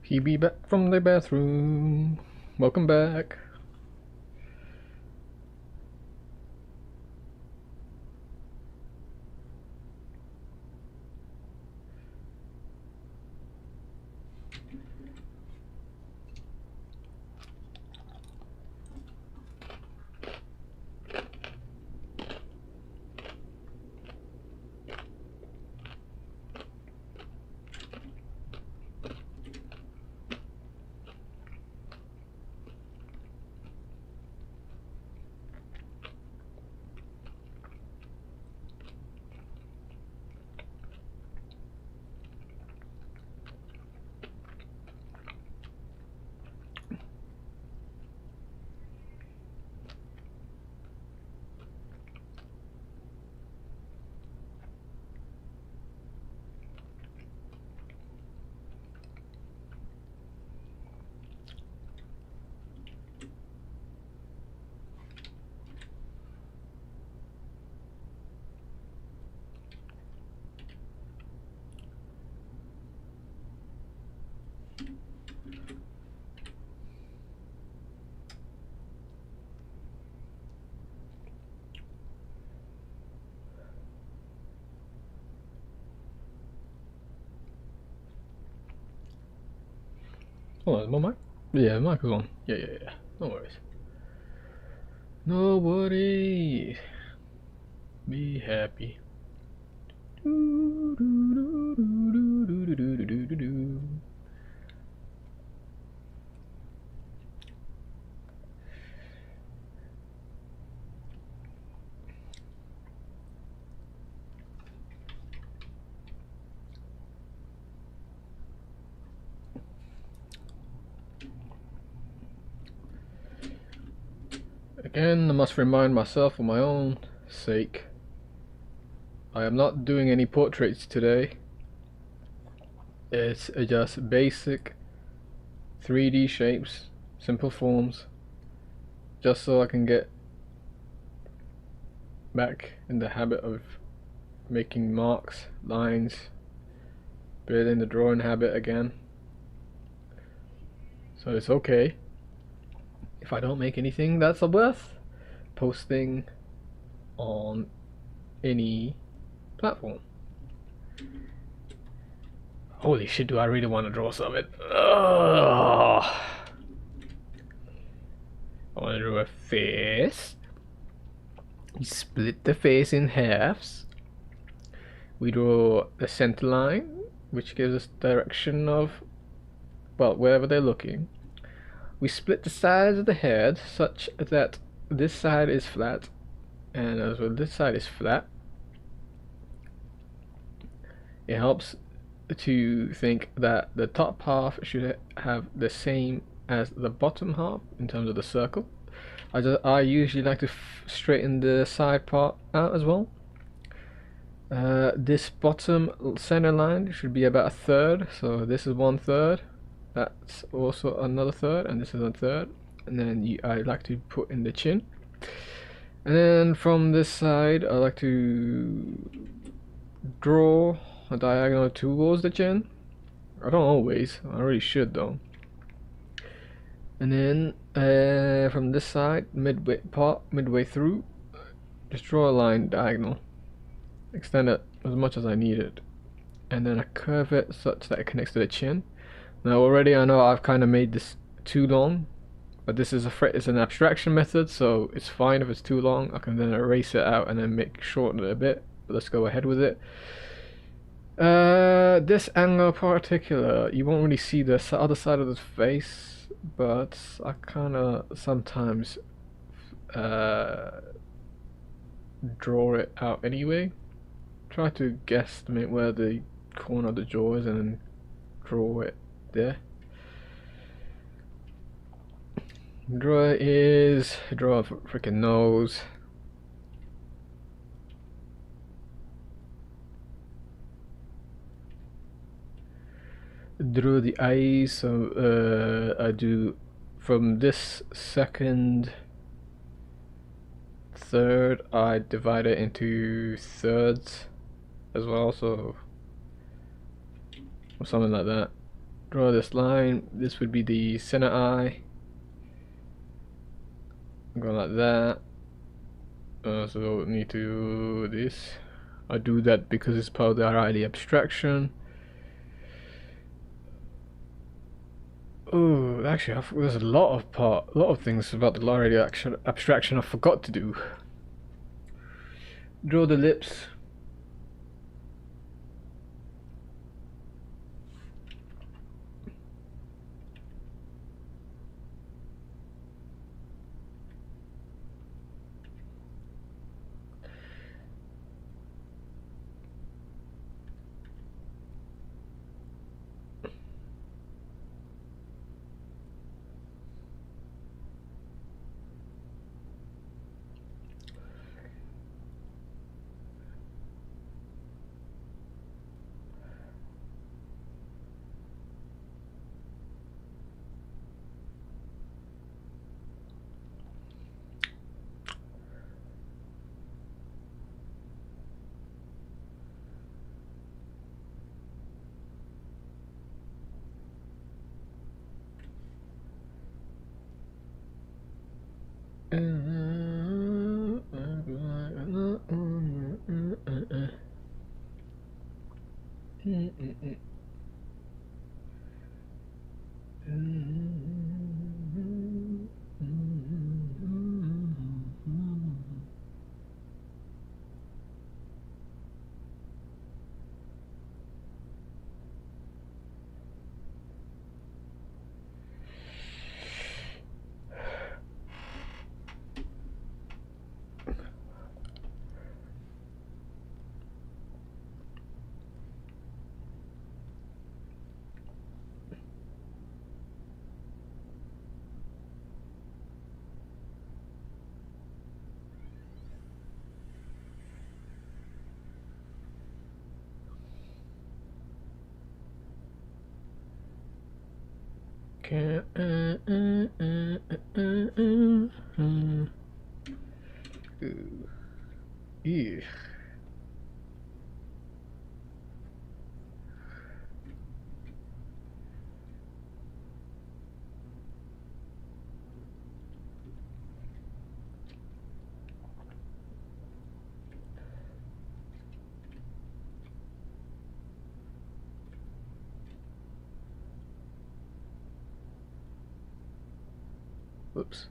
He be back from the bathroom. Welcome back. Hold on, is my mic? Yeah, the mic is on. Yeah. No worries. No worries. Be happy. Again, I must remind myself for my own sake, I am not doing any portraits today. It's just basic 3D shapes, simple forms, just so I can get back in the habit of making marks, lines, building the drawing habit again. So it's okay if I don't make anything that's worth posting on any platform. Holy shit, do I really want to draw something? Ugh. I want to draw a face. We split the face in halves. We draw the center line, which gives us direction of, well, wherever they're looking. We split the sides of the head such that this side is flat, and as well this side is flat. It helps to think that the top half should have the same as the bottom half in terms of the circle. I usually like to straighten the side part out as well. This bottom center line should be about a third, so this is 1/3, that's also another third, and this is a third. And then I like to put in the chin, and then from this side I like to draw a diagonal towards the chin. I don't always, I really should though. And then from this side, midway through, just draw a line diagonal, extend it as much as I need it, and then I curve it such that it connects to the chin. Now already I know I've kind of made this too long, but this is it's an abstraction method, so it's fine if it's too long. I can then erase it out and then shorten it a bit. But let's go ahead with it. This angle in particular, you won't really see the other side of the face, but I kind of sometimes draw it out anyway. Try to guesstimate where the corner of the jaw is and then draw it there. Draw a freaking nose. Draw the eyes. So I do from this second third, I divide it into thirds as well, so or something like that. Draw this line. This would be the center eye. Go like that. So need to do this. I do that because it's part of the abstraction. Oh, actually, there's a lot of things about the RAD abstraction I forgot to do. Draw the lips. can't. Ooh. Yeah. Whoops.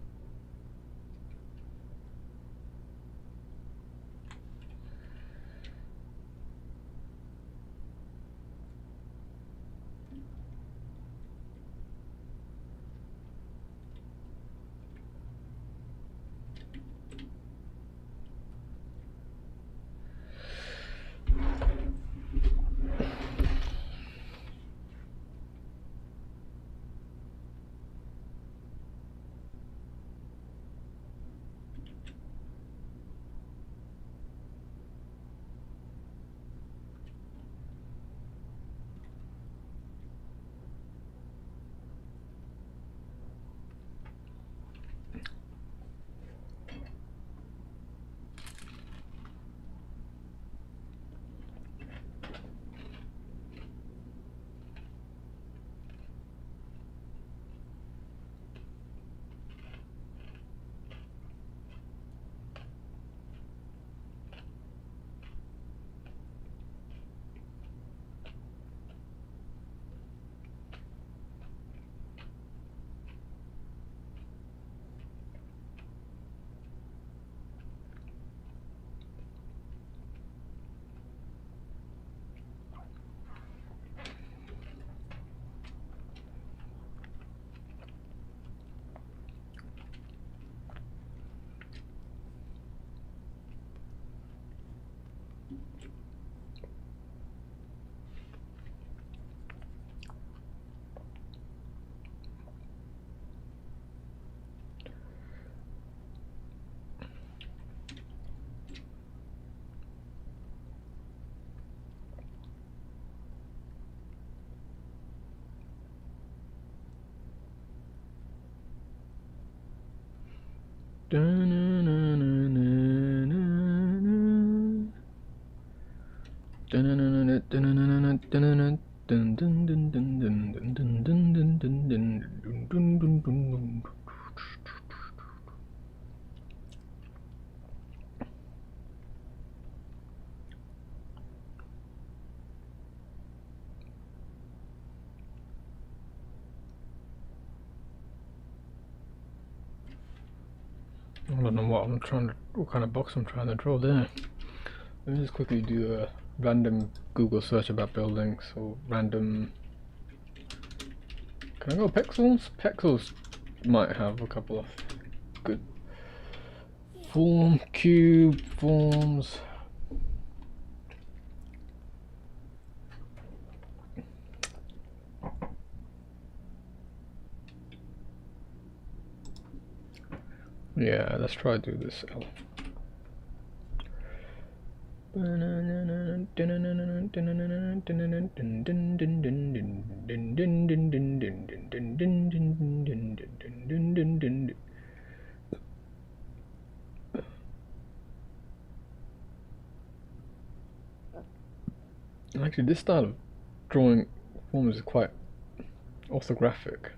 I don't know what kind of box I'm trying to draw there. Let me just quickly do a random Google search about buildings, or random. Can I go pixels? Pixels might have a couple of good cube forms. Yeah, let's try to do this L. Actually, this style of drawing forms is quite orthographic.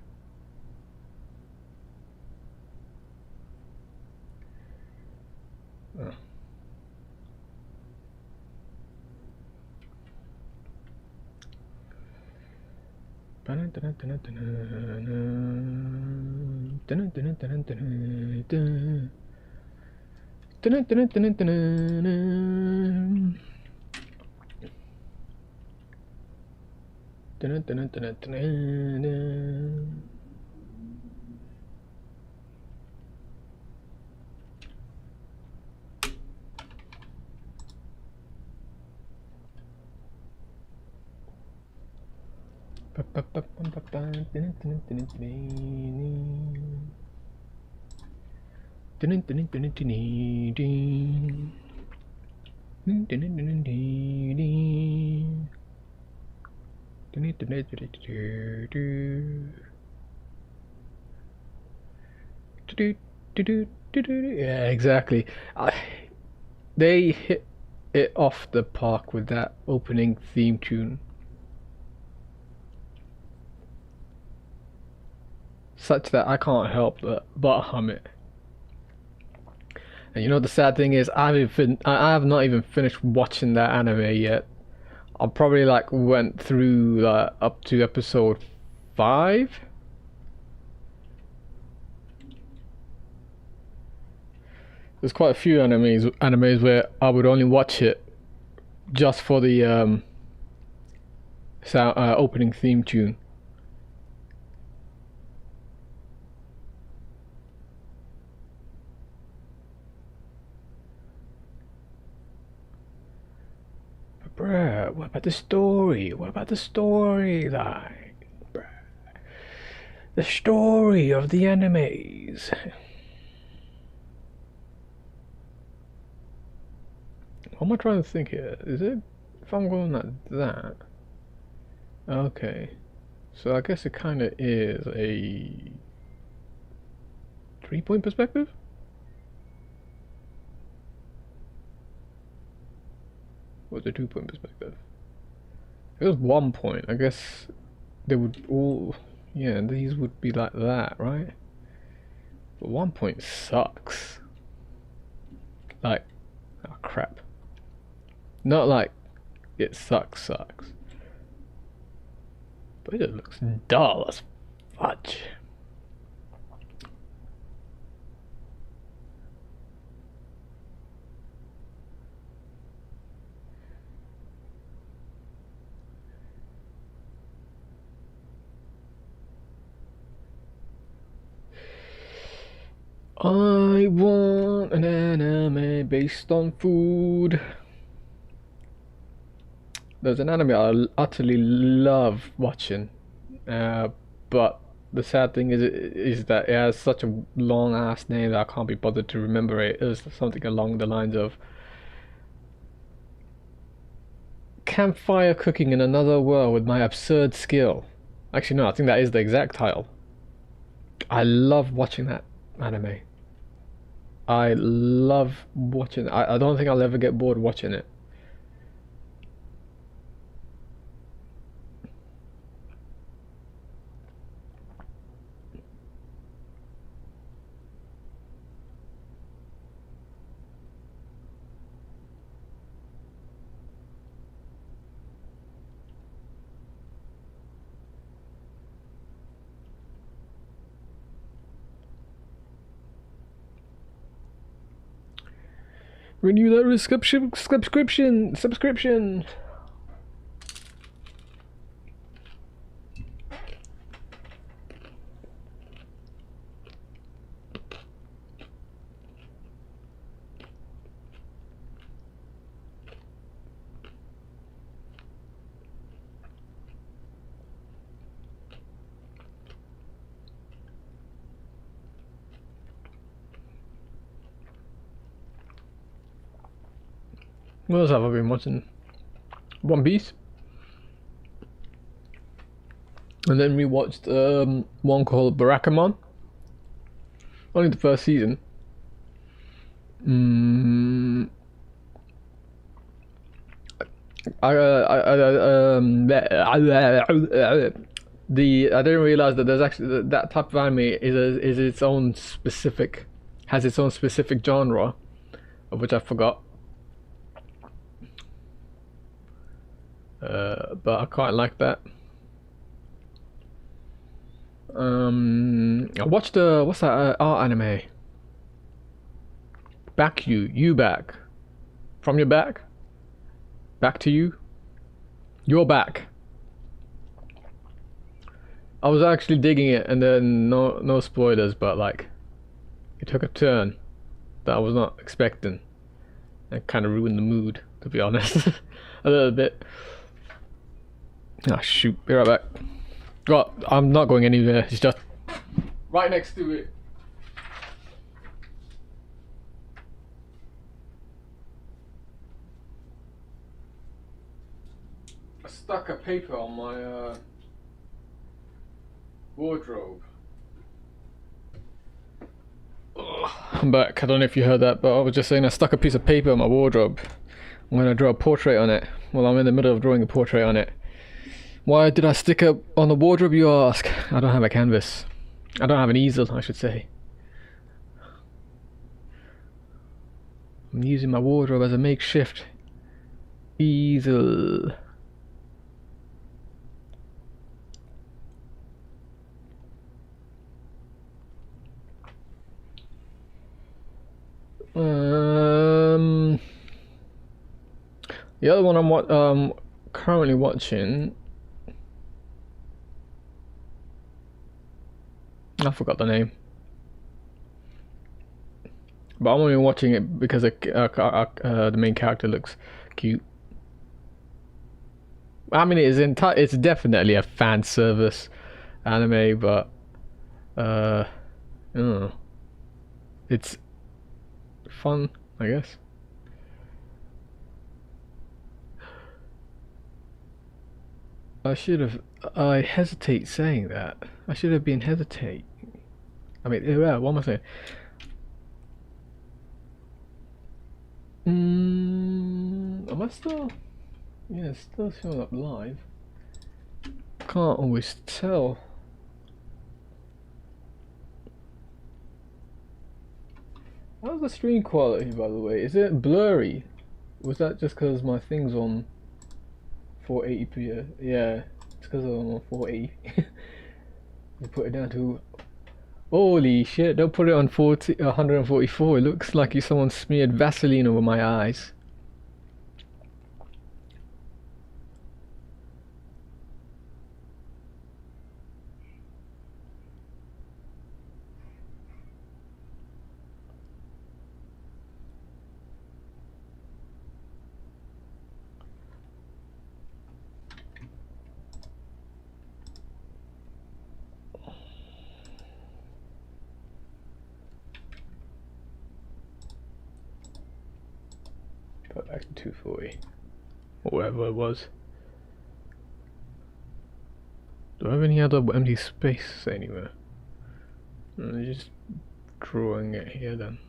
Oh. Yeah, exactly. They hit it off the park with that opening theme tune. Such that I can't help but hum it. And you know the sad thing is, I have not even finished watching that anime yet. I probably like went through up to episode 5. There's quite a few animes where I would only watch it just for the sound opening theme tune. But bruh, what about the story? What about the storyline? Bruh. The story of the animes. What am I trying to think here? Is it if I'm going like that? Okay, so I guess it kind of is a 3-point perspective. What's a 2-point perspective? If it was 1 point, I guess they would all, yeah, these would be like that, right? But 1 point sucks. Like, oh crap. Not like it sucks. But it looks dull as fudge. I want an anime based on food. There's an anime I utterly love watching, but the sad thing is that it has such a long ass name that I can't be bothered to remember it. It was something along the lines of campfire cooking in another world with my absurd skill. Actually, no, I think that is the exact title. I love watching that anime. I love watching it. I don't think I'll ever get bored watching it. Renew that subscription. What else have I been watching? One Piece. And then we watched one called Barakamon. Only the first season. I didn't realize that there's actually that type of anime is its own specific, has its own specific genre, of which I forgot. But I quite like that. I watched what's that art anime? Back you back, from your back, back to you, you're back. I was actually digging it, and then no spoilers, but like, it took a turn that I was not expecting, and kind of ruined the mood, to be honest, a little bit. Ah, shoot, be right back. God, I'm not going anywhere, it's just right next to it. I stuck a paper on my wardrobe. I'm back. I don't know if you heard that, but I was just saying I stuck a piece of paper in my wardrobe. I'm gonna draw a portrait on it. Well, I'm in the middle of drawing a portrait on it. Why did I stick it on the wardrobe, you ask? I don't have a canvas. I don't have an easel, I should say. I'm using my wardrobe as a makeshift easel. The other one I'm currently watching, I forgot the name, but I'm only watching it because the main character looks cute. I mean, it's definitely a fan service anime, but I don't know. It's fun, I guess. I hesitate saying that. I should have been hesitate. I mean, yeah, what am I saying? Am I still? Yeah, it's still showing up live. Can't always tell. How's the stream quality, by the way? Is it blurry? Was that just because my thing's on 480p? Yeah, it's because I'm on 480. They put it down to... Holy shit, don't put it on 144. It looks like someone smeared Vaseline over my eyes. Put back to 240. Or whatever it was. Do I have any other empty space anywhere? I'm just drawing it here then.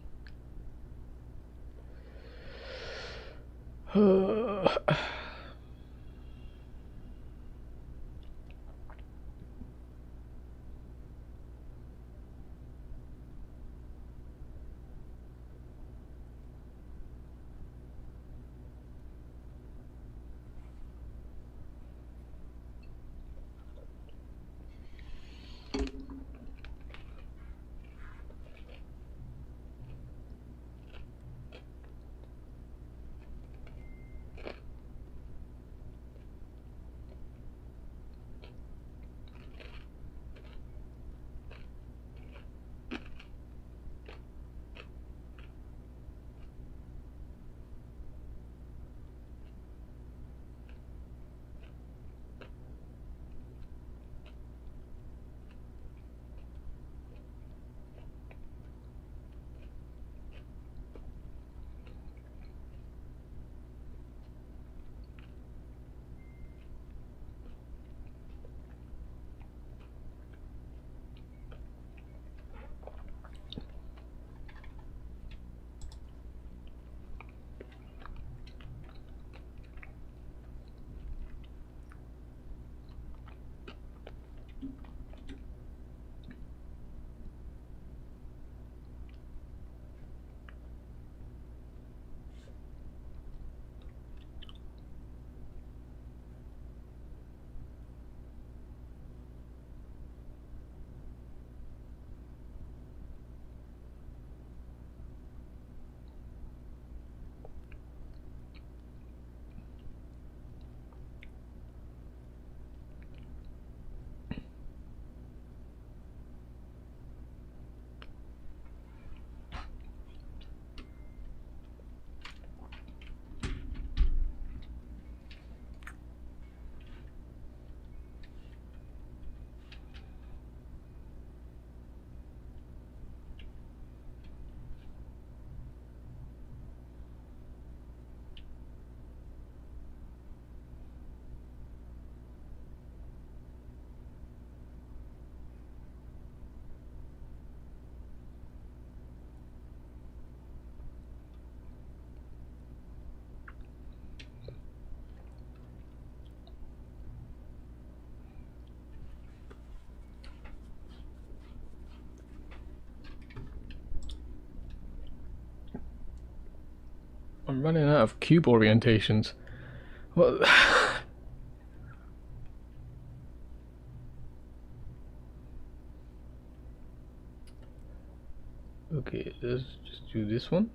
I'm running out of cube orientations. What? Okay, let's just do this one.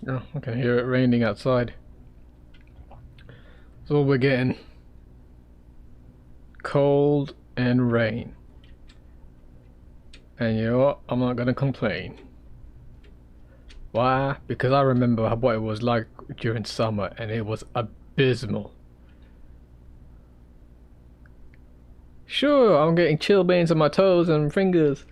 Oh, I can hear it raining outside. That's all we're getting. Cold and rain. And you know what? I'm not gonna complain. Why? Because I remember what it was like during summer and it was abysmal. Sure, I'm getting chilblains on my toes and fingers.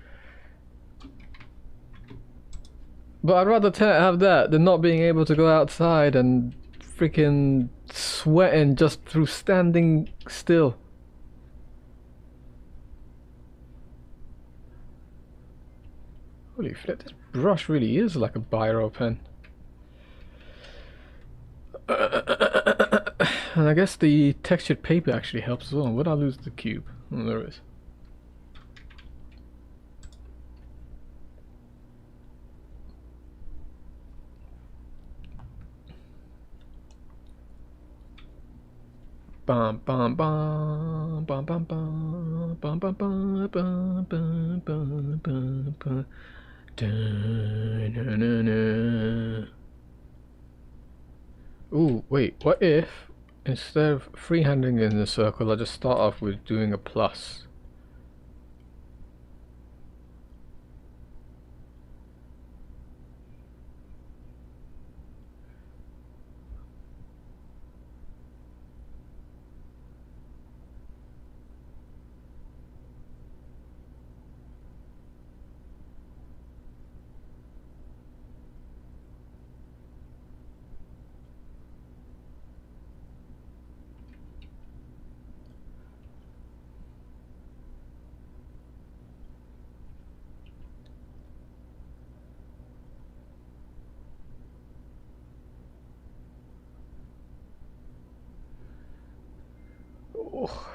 But I'd rather have that than not being able to go outside and freaking sweating just through standing still. Holy flip, this brush really is like a biro pen. And I guess the textured paper actually helps as well. Would I lose the cube? Oh, there it is. Bum bum bum bum bum bum bum bum bum bum bum bum bum bum. Ooh, wait, what if instead of freehanding in the circle I just start off with doing a plus? Oh,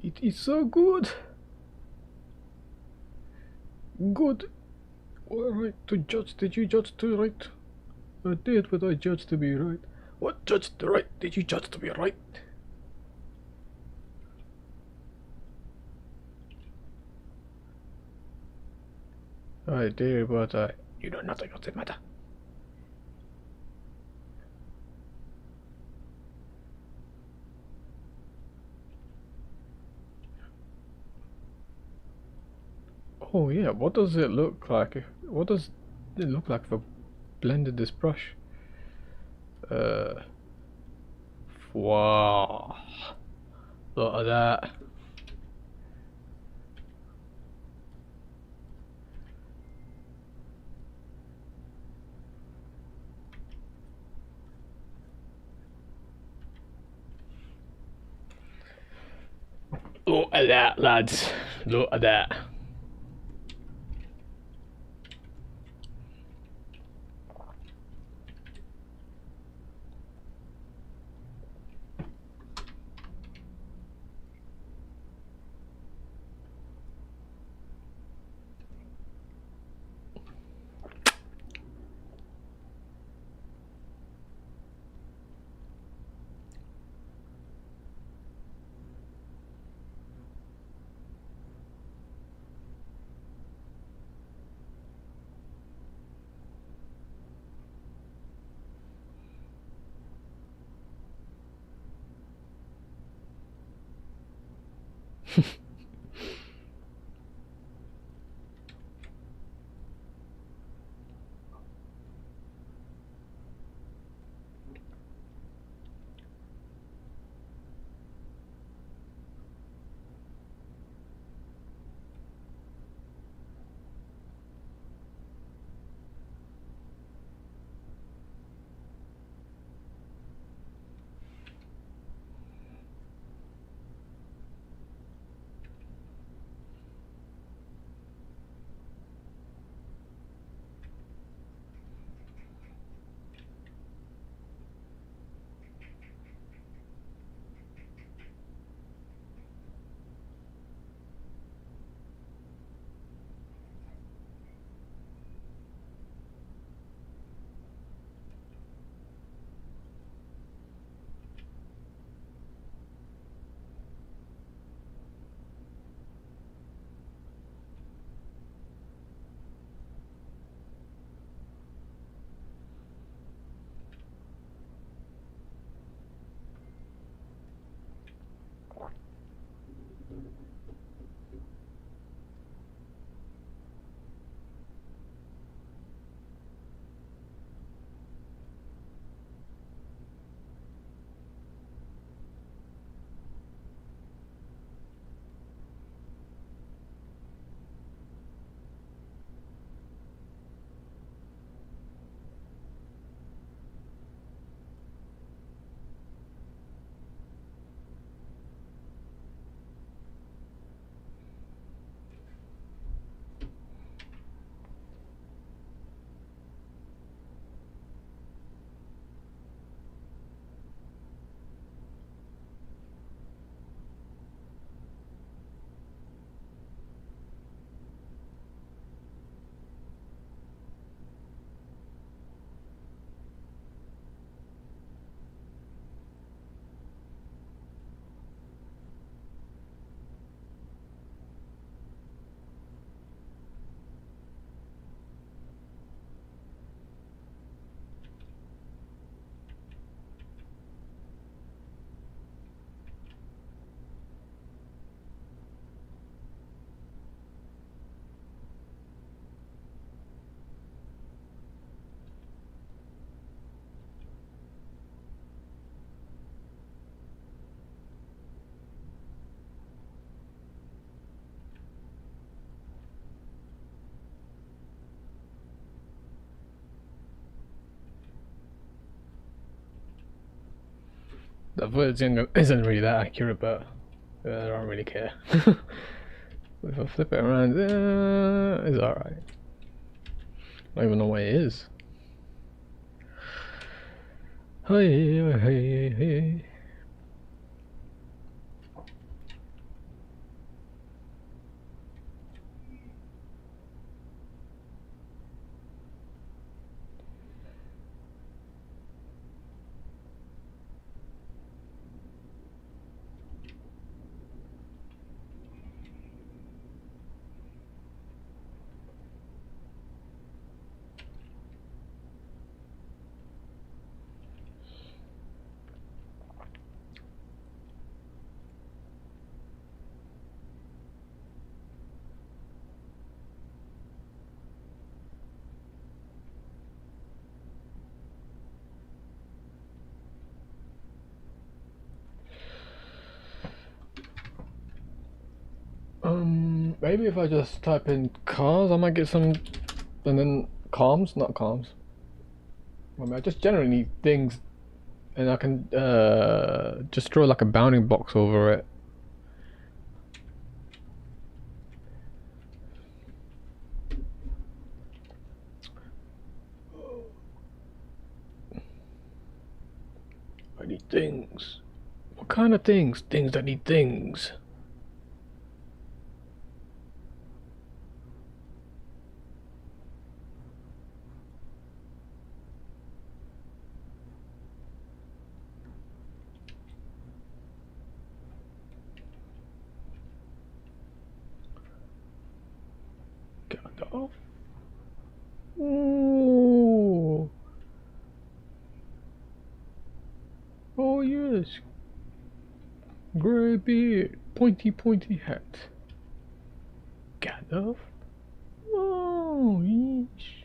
it is so good. Good. Alright, to judge, did you judge to right? I did what I judged to be right. What judged to right? Did you judge to be right? I did, but you know nothing of the matter. Oh yeah, what does it look like? What does it look like if I blended this brush? Wow. Look at that. Look at that, lads. Look at that. The footage isn't really that accurate, but I don't really care. If I flip it around, it's alright. I don't even know what it is. Hey, hey, hey. Maybe if I just type in cars, I might get some, and then comms, not comms. I mean, I just generally need things, and I can just draw like a bounding box over it. I need things. What kind of things? Things that need things. Gandalf. Ooh. Oh yes. Grey beard. pointy hat. Gandalf? Oh, yeesh.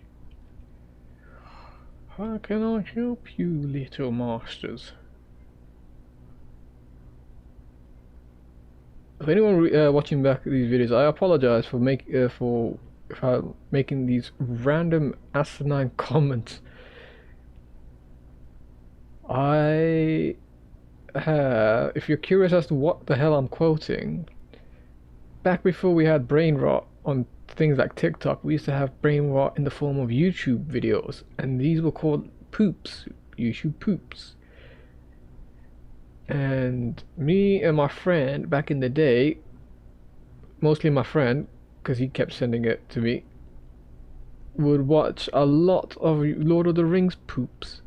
How can I help you, little masters? If anyone watching back these videos, I apologize for making these random asinine comments. If you're curious as to what the hell I'm quoting, back before we had brain rot on things like TikTok, we used to have brain rot in the form of YouTube videos, and these were called poops, YouTube poops. And me and my friend back in the day, mostly my friend, because he kept sending it to me, would watch a lot of Lord of the Rings poops.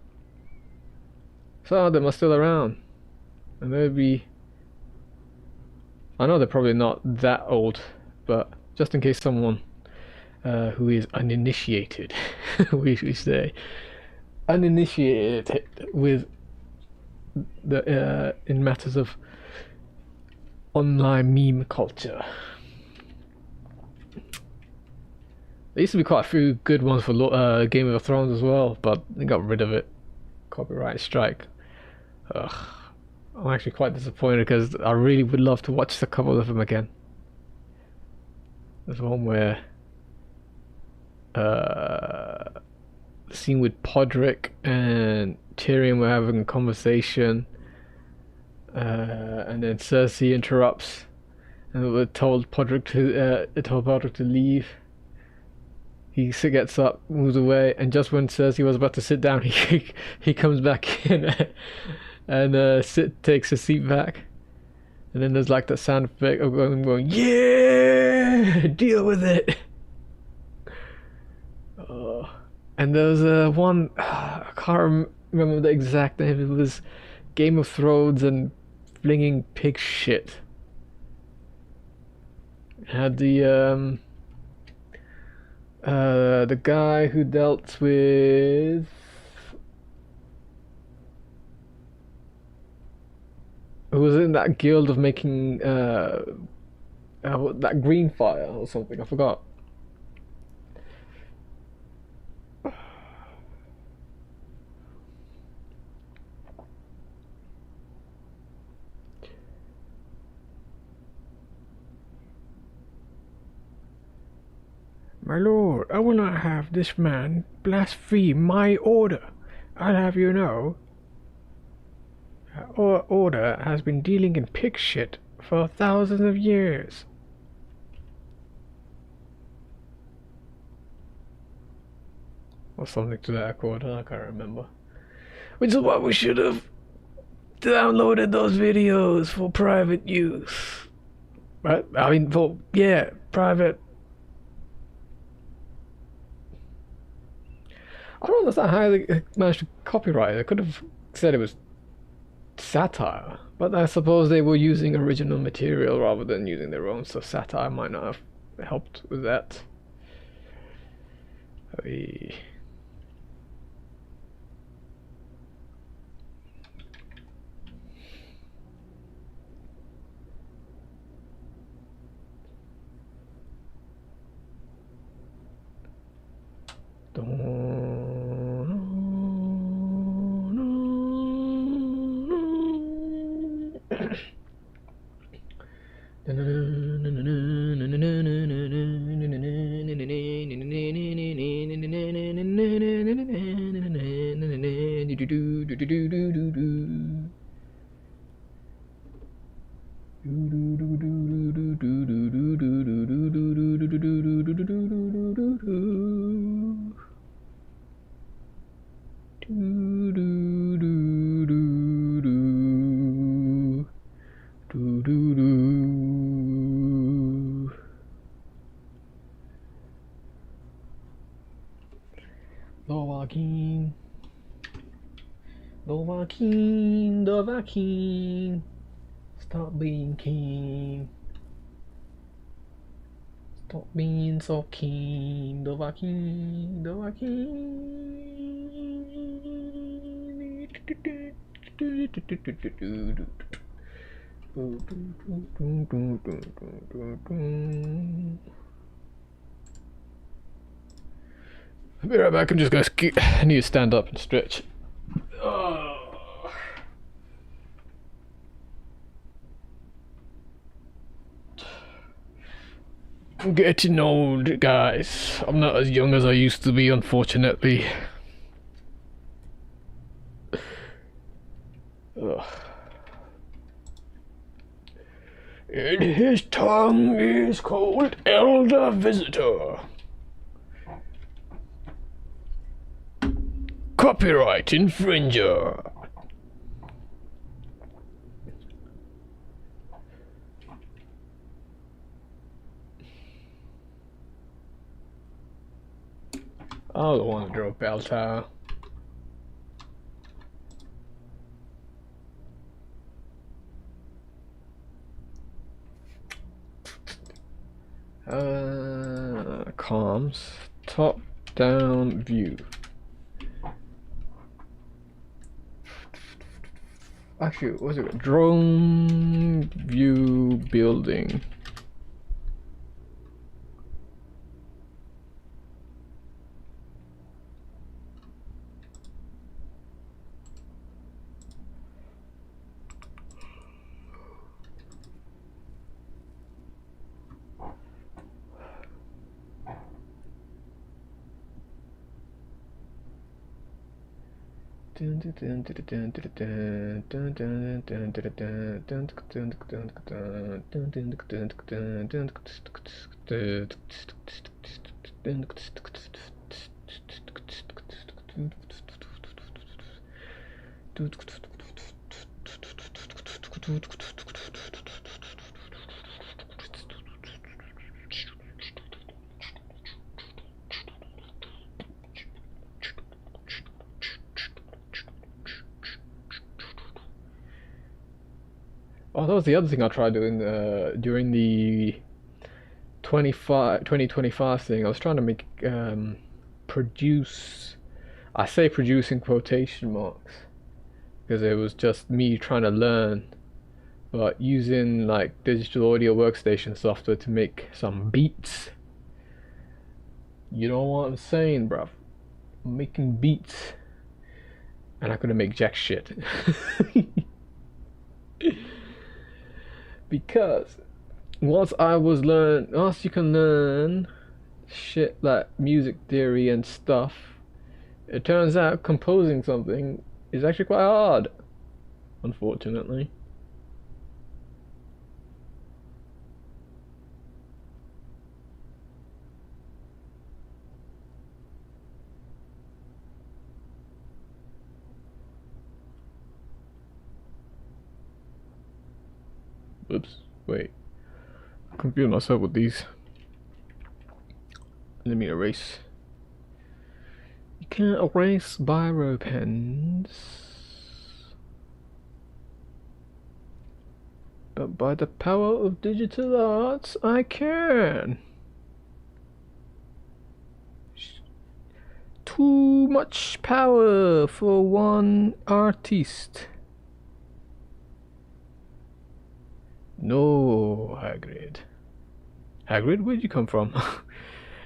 Some of them are still around, and they'd be, I know they're probably not that old, but just in case someone who is uninitiated, we say, uninitiated with the in matters of online meme culture. There used to be quite a few good ones for Game of Thrones as well, but they got rid of it. Copyright strike. Ugh. I'm actually quite disappointed because I really would love to watch a couple of them again. There's one where the scene with Podrick and Tyrion were having a conversation, and then Cersei interrupts and told Podrick to leave. He gets up, moves away, and just when Cersei was about to sit down, he comes back in and takes a seat back. And then there's like that sound effect of going, yeah, deal with it. And there was one, I can't remember the exact name. It was Game of Thrones and flinging pig shit. It had the guy who dealt with who was in that guild of making that green fire or something, I forgot. My lord, I will not have this man blaspheme my order. I'll have you know, our order has been dealing in pig shit for thousands of years. Or something to that accord, I can't remember. Which is why we should have downloaded those videos for private use. Right? I mean, private. I don't understand how they managed to copyright it. They could have said it was satire, but I suppose they were using original material rather than using their own, so satire might not have helped with that. Dovahkiin, stop being keen. Stop being so keen. Dovahkiin. I'll be right back. I'm just gonna I need to stand up and stretch. I'm getting old, guys. I'm not as young as I used to be, unfortunately. Ugh. And his tongue is called Elder Visitor. Copyright infringer. I don't want to draw a bell tower. Comms, top down view. Actually, what's it? Drone view building. Oh, that was the other thing I tried doing during the 2025 thing. I was trying to make produce. I say produce in quotation marks because it was just me trying to learn, but using like digital audio workstation software to make some beats. You know what I'm saying, bruv? I'm making beats, and I couldn't make jack shit. Because once you can learn shit like music theory and stuff, it turns out composing something is actually quite hard, unfortunately. Oops, wait. I confused myself with these. Let me erase. You can't erase biro pens. But by the power of digital arts, I can. Too much power for one artist. No, Hagrid. Hagrid, where'd you come from?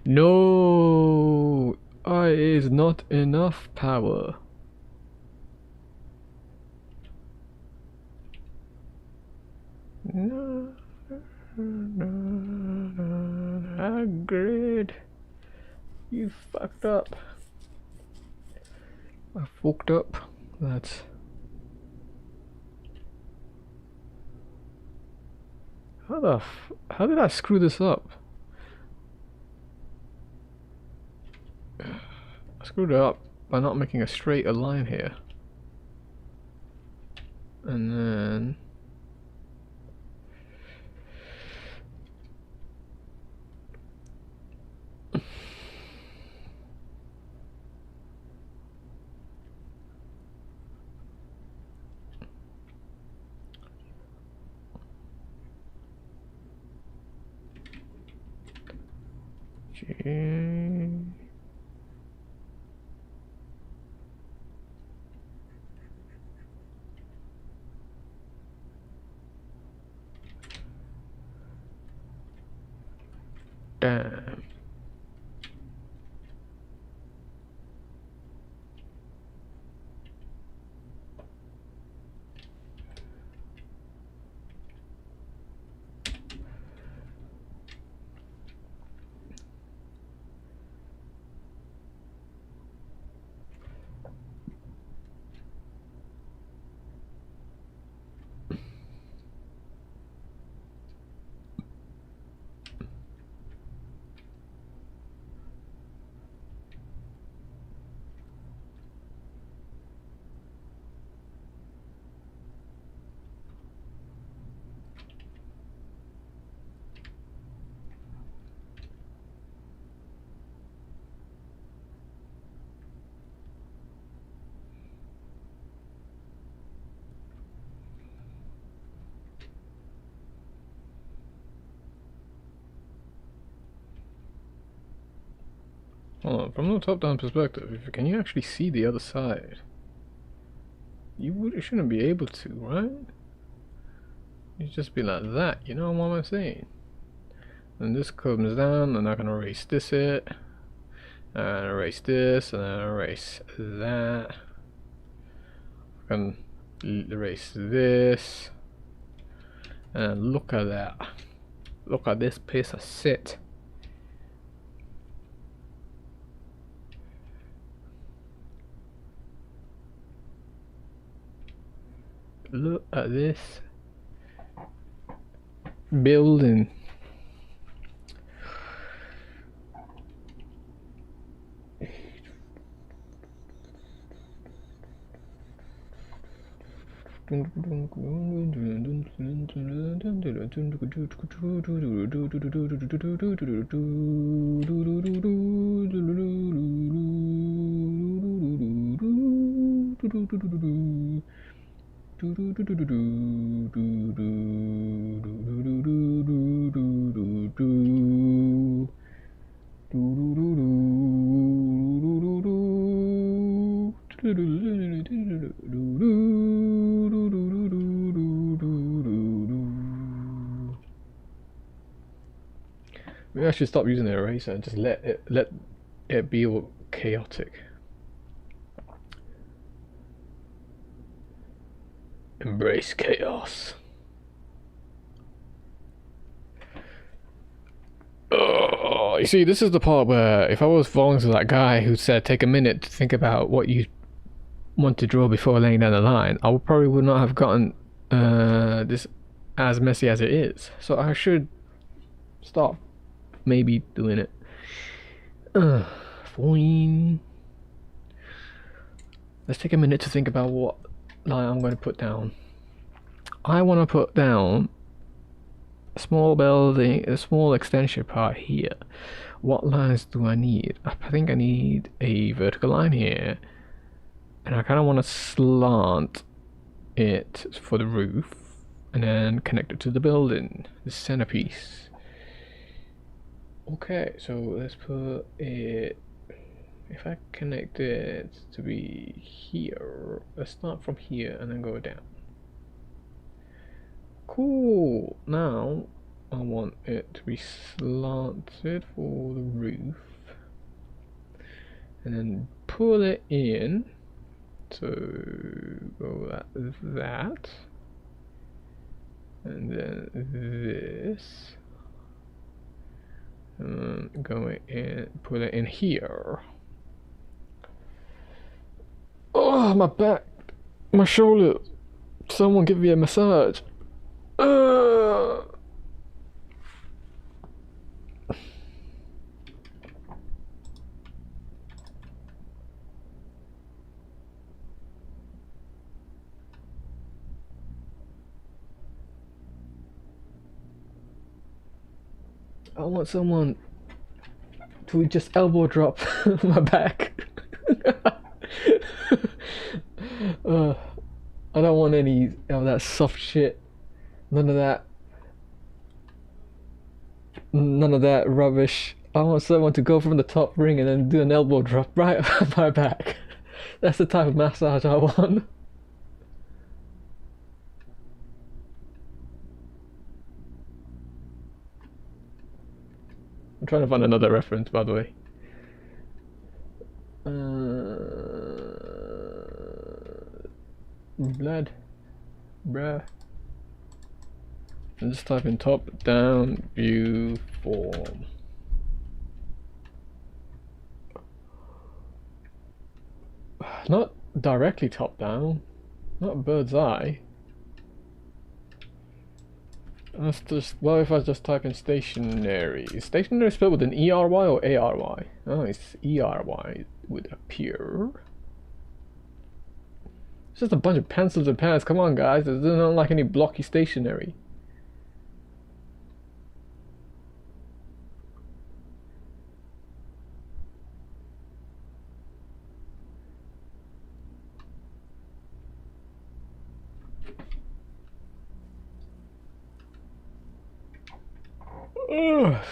No, I is not enough power. No, Hagrid, you fucked up. I fucked up. That's. How did I screw this up? I screwed it up by not making a straight line here. And then Hold on, from the top-down perspective, can you actually see the other side? You shouldn't be able to, right? You just be like that, you know what I'm saying? And this comes down, and I can erase this and erase this, and then erase that. I can erase this, and look at that. Look at this piece of shit. Look at this building. Maybe I should stop using the eraser and just let it be all chaotic. Embrace chaos. Oh, you see, this is the part where if I was following to that guy who said take a minute to think about what you want to draw before laying down the line, I probably would not have gotten this as messy as it is. So I should stop maybe doing it. Fine. Let's take a minute to think about what line I'm going to put down. I want to put down a small building, a small extension part here. What lines do I need? I think I need a vertical line here, and I kind of want to slant it for the roof and then connect it to the building, the centerpiece. Okay, so let's put it, if I connect it to be here, let's start from here and then go down. Cool. Now I want it to be slanted for the roof and then pull it in. So go like that, and then this, and going in, put it in here. Oh, my back, my shoulder. Someone give me a massage. I want someone to just elbow drop my back. I don't want any of that soft shit. None of that. None of that rubbish. I want someone to go from the top ring and then do an elbow drop right on my back. That's the type of massage I want. I'm trying to find another reference, by the way. Blood. Bruh. And just type in top down view form. Not directly top down, not bird's eye. That's just, well, if I just type in stationary. Is stationary spelled with an ERY or ARY? Oh, it's ERY would appear. It's just a bunch of pencils and pens. Come on, guys. There's not like any blocky stationery.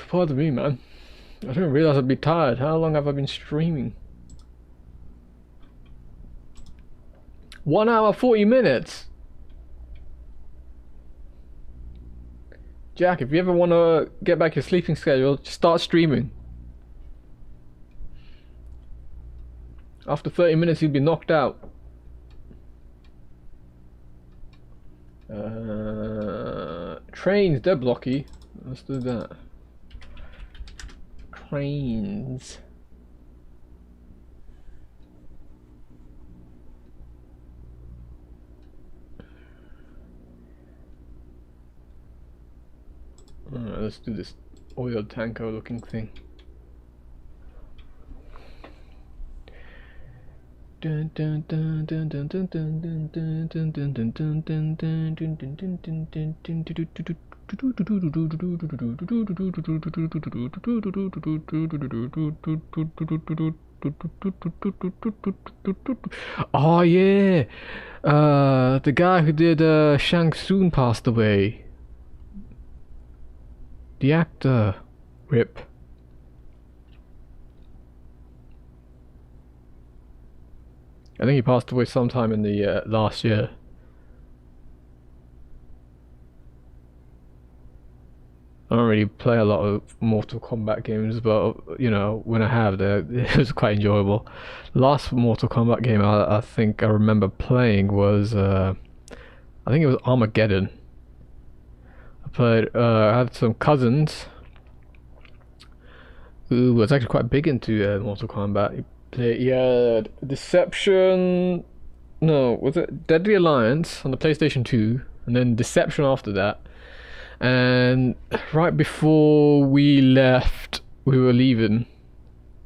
Pardon me, man. I didn't realize I'd be tired. How long have I been streaming? 1 hour 40 minutes. Jack, if you ever want to get back your sleeping schedule, just start streaming. After 30 minutes, you'll be knocked out. Trains, they're blocky. Let's do that. Trains. Alright, let's do this oil tanker looking thing. Oh yeah, the guy who did Shang Tsung passed away. The actor, RIP. I think he passed away sometime in the last year. I don't really play a lot of Mortal Kombat games, but you know, when I have, it was quite enjoyable. Last Mortal Kombat game I think I remember playing was I think it was Armageddon. I had some cousins who was actually quite big into Mortal Kombat. He had Deception, no, was it Deadly Alliance on the PlayStation 2, and then Deception after that. And right before we left, we were leaving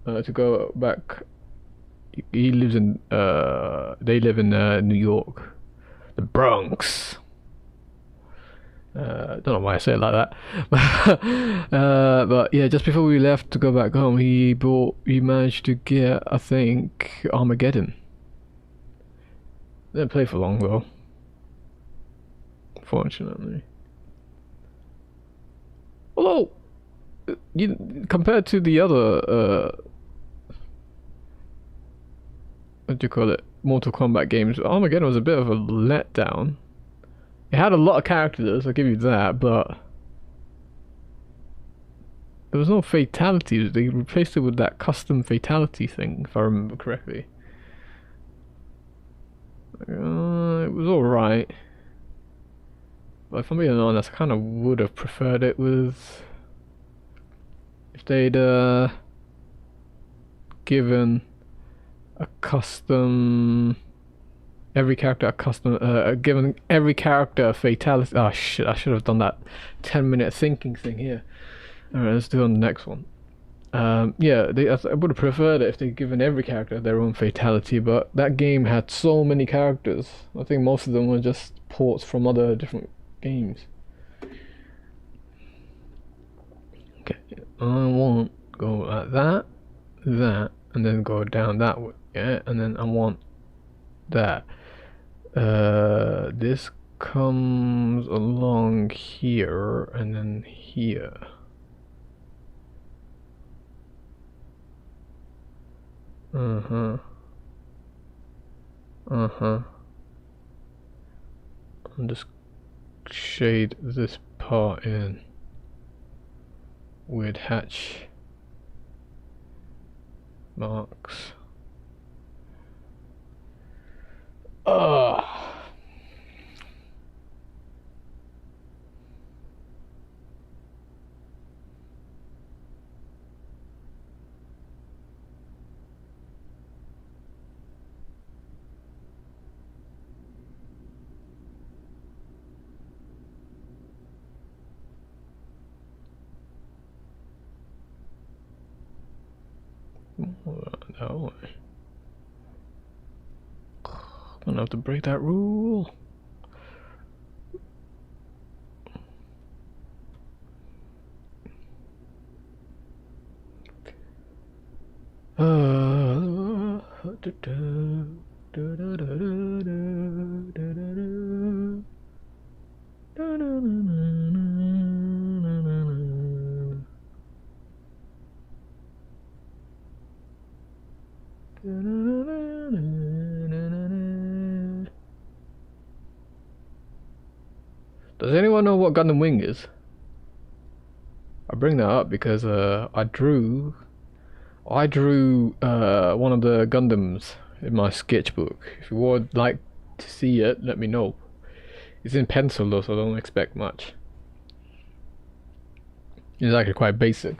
to go back. He lives in, they live in New York, the Bronx. Don't know why I say it like that. But yeah, just before we left to go back home, he managed to get, I think, Armageddon. Didn't play for long though, fortunately. Although, compared to the other, what do you call it, Mortal Kombat games, Armageddon was a bit of a letdown. It had a lot of characters, I'll give you that, but there was no fatalities. They replaced it with that custom fatality thing, if I remember correctly. It was alright. But if I'm being honest, I kind of would have preferred it with... if they'd given a custom... every character a custom... given every character a fatality... oh shit, I should have done that 10-minute thinking thing here. Alright, let's do it on the next one. Yeah, I would have preferred it if they'd given every character their own fatality, but that game had so many characters. I think most of them were just ports from other different games. Okay, I want go like that, and then go down that way, yeah, and then I want that. This comes along here, and then here. And just shade this part in with hatch marks. That way. I'm gonna have to break that rule. Does anyone know what Gundam Wing is? I bring that up because I drew one of the Gundams in my sketchbook. If you would like to see it, let me know. It's in pencil though, so don't expect much. It's actually quite basic.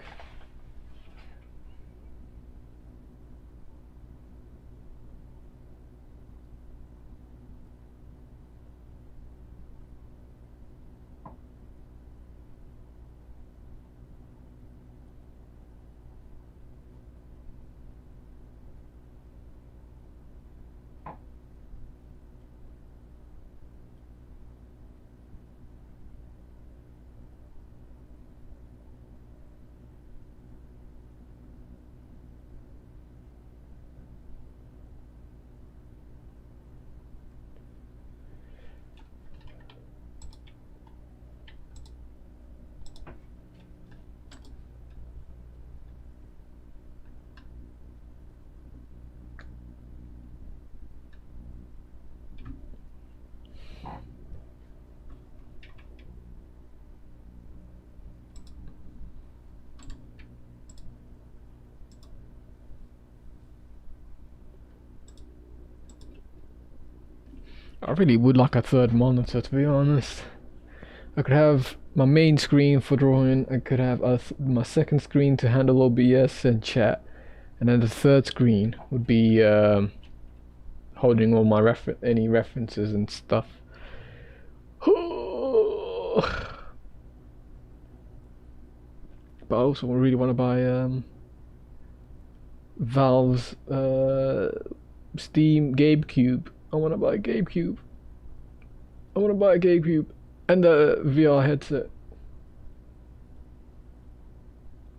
I really would like a third monitor, to be honest. I could have my main screen for drawing, I could have my second screen to handle OBS and chat, and then the third screen would be holding all my any references and stuff. But I also really want to buy Valve's Steam GameCube. I want to buy a GameCube. I want to buy a GameCube and a VR headset.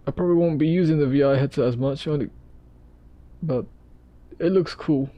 I probably won't be using the VR headset as much, but it looks cool.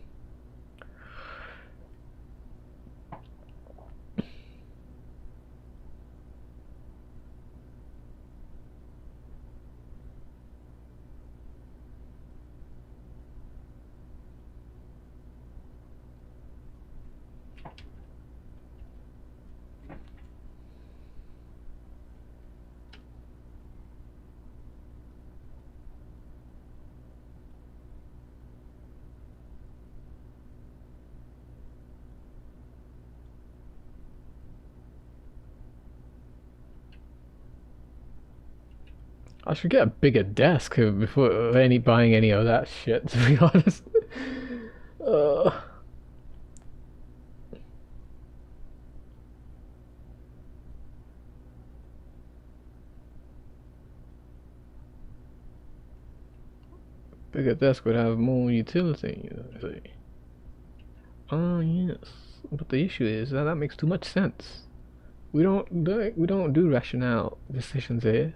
I should get a bigger desk before buying any of that shit, to be honest. Bigger desk would have more utility, you know. See. Oh yes, but the issue is that makes too much sense. We don't do rationale decisions here.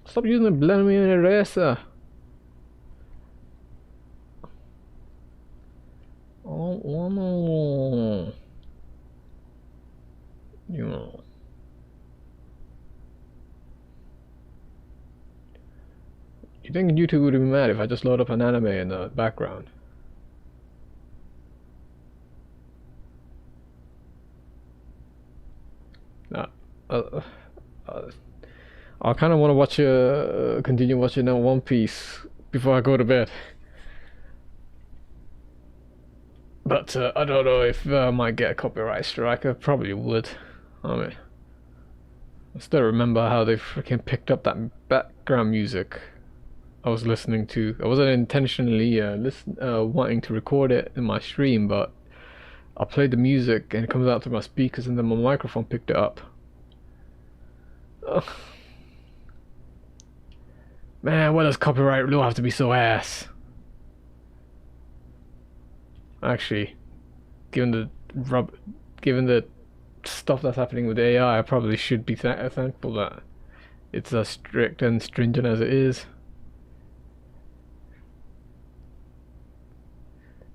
Stop using the blending eraser. Oh, you know. You think YouTube would be mad if I just load up an anime in the background? Nah, uh, uh, I kind of want to watch continue watching that One Piece before I go to bed. But I don't know if I might get a copyright strike. I probably would. I mean, I still remember how they freaking picked up that background music I was listening to. I wasn't intentionally wanting to record it in my stream, but I played the music and it comes out through my speakers, and then my microphone picked it up. Ugh. Man, why does copyright law have to be so ass? Actually, given the stuff that's happening with AI, I probably should be thankful that it's as strict and stringent as it is.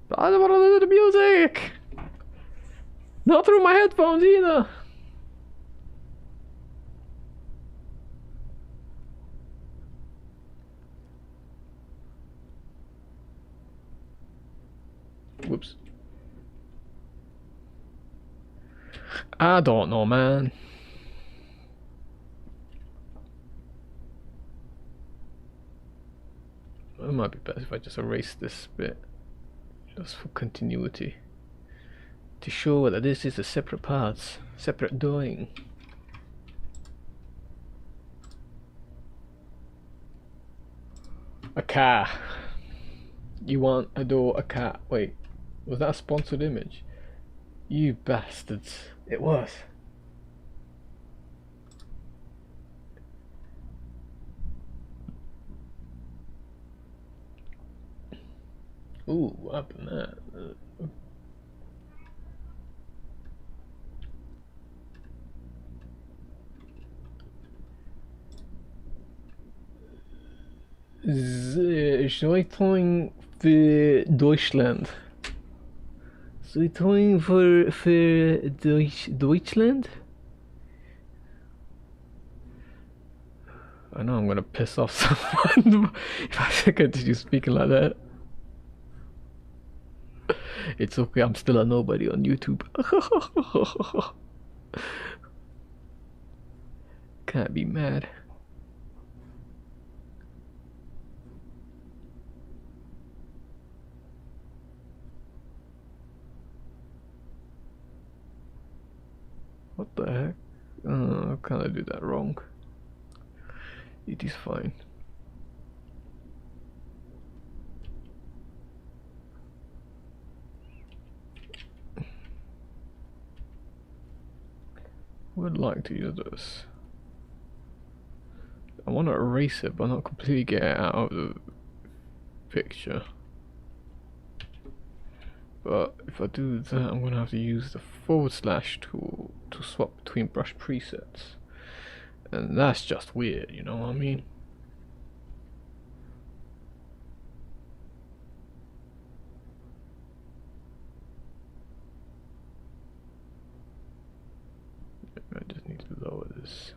But I don't want to listen to music! Not through my headphones either! Whoops. I don't know, man. It might be best if I just erase this bit, just for continuity, to show that this is a separate parts, separate doing. A car. You want a door, a car. Wait, was that a sponsored image? You bastards. It was. Ooh, what happened there? Zeitung für Deutschland. Zeitung für Deutschland? I know I'm gonna piss off someone if I continue speaking like that. It's okay, I'm still a nobody on YouTube. Can't be mad. What the heck? How can I do that wrong? It is fine. Would like to use this. I want to erase it, but not completely get it out of the picture. But if I do that, I'm gonna have to use the / tool to swap between brush presets, and that's just weird, you know what I mean? I just need to lower this.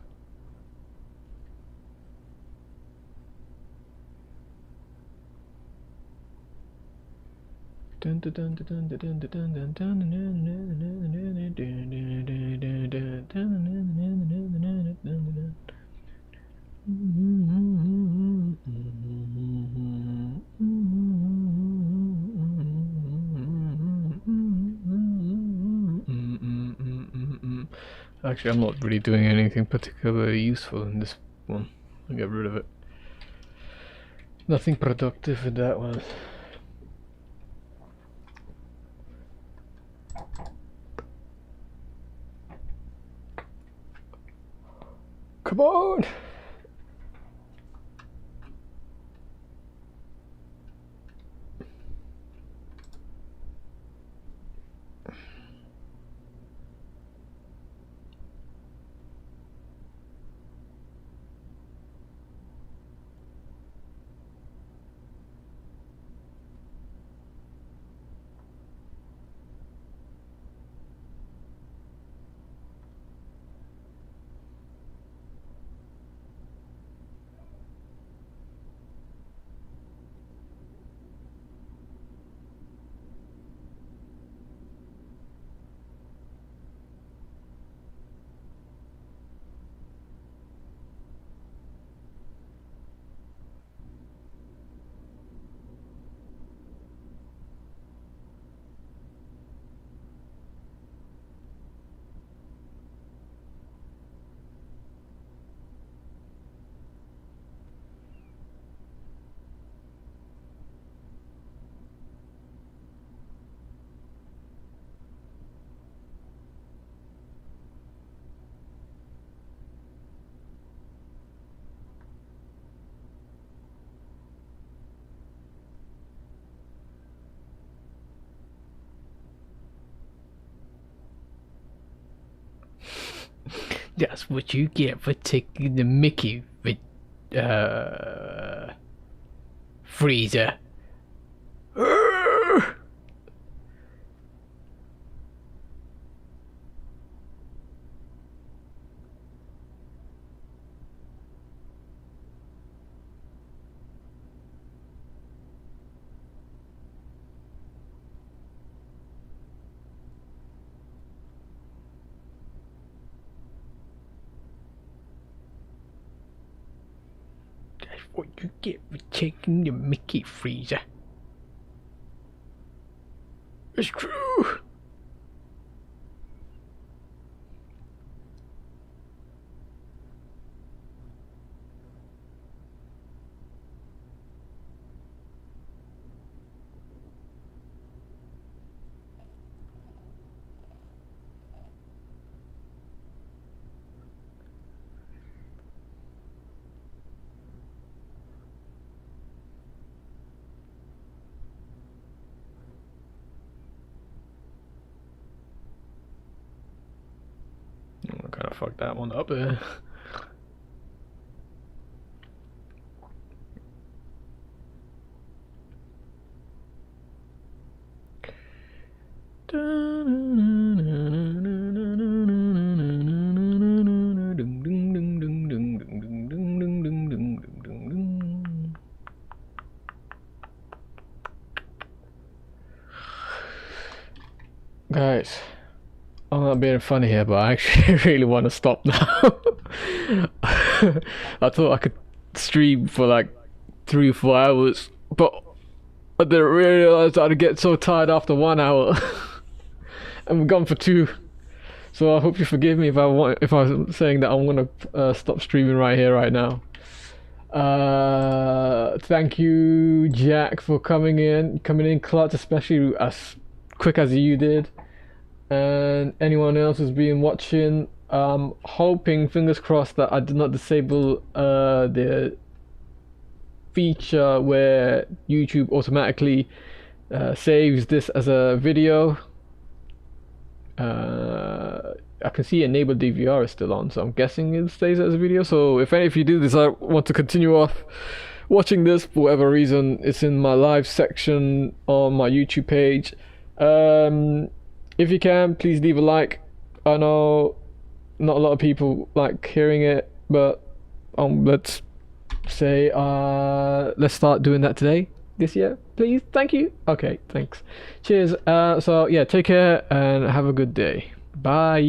Actually, I'm not really doing anything particularly useful in this one. I'll get rid of it. Nothing productive in that one. Come on! That's what you get for taking the Mickey with, Freezer. That's what you get for taking the Mickey, Freezer. It's true. I kind of fucked that one up there. Guys, I'm not being funny here, but I actually really want to stop now. I thought I could stream for like 3 or 4 hours, but I didn't realize I'd get so tired after 1 hour. And we're gone for 2. So I hope you forgive me if I'm saying that I'm gonna stop streaming right here, right now. Thank you, Jack, for coming in clutch, especially as quick as you did. And anyone else who's been watching, hoping, fingers crossed, that I did not disable the feature where YouTube automatically saves this as a video. I can see enable DVR is still on, so I'm guessing it stays as a video. So if you do decide want to continue off watching this for whatever reason, it's in my live section on my YouTube page. If you can, please leave a like. I know not a lot of people like hearing it, but let's start doing that this year, please. Thank you. Okay, thanks. Cheers. So yeah, take care and have a good day. Bye.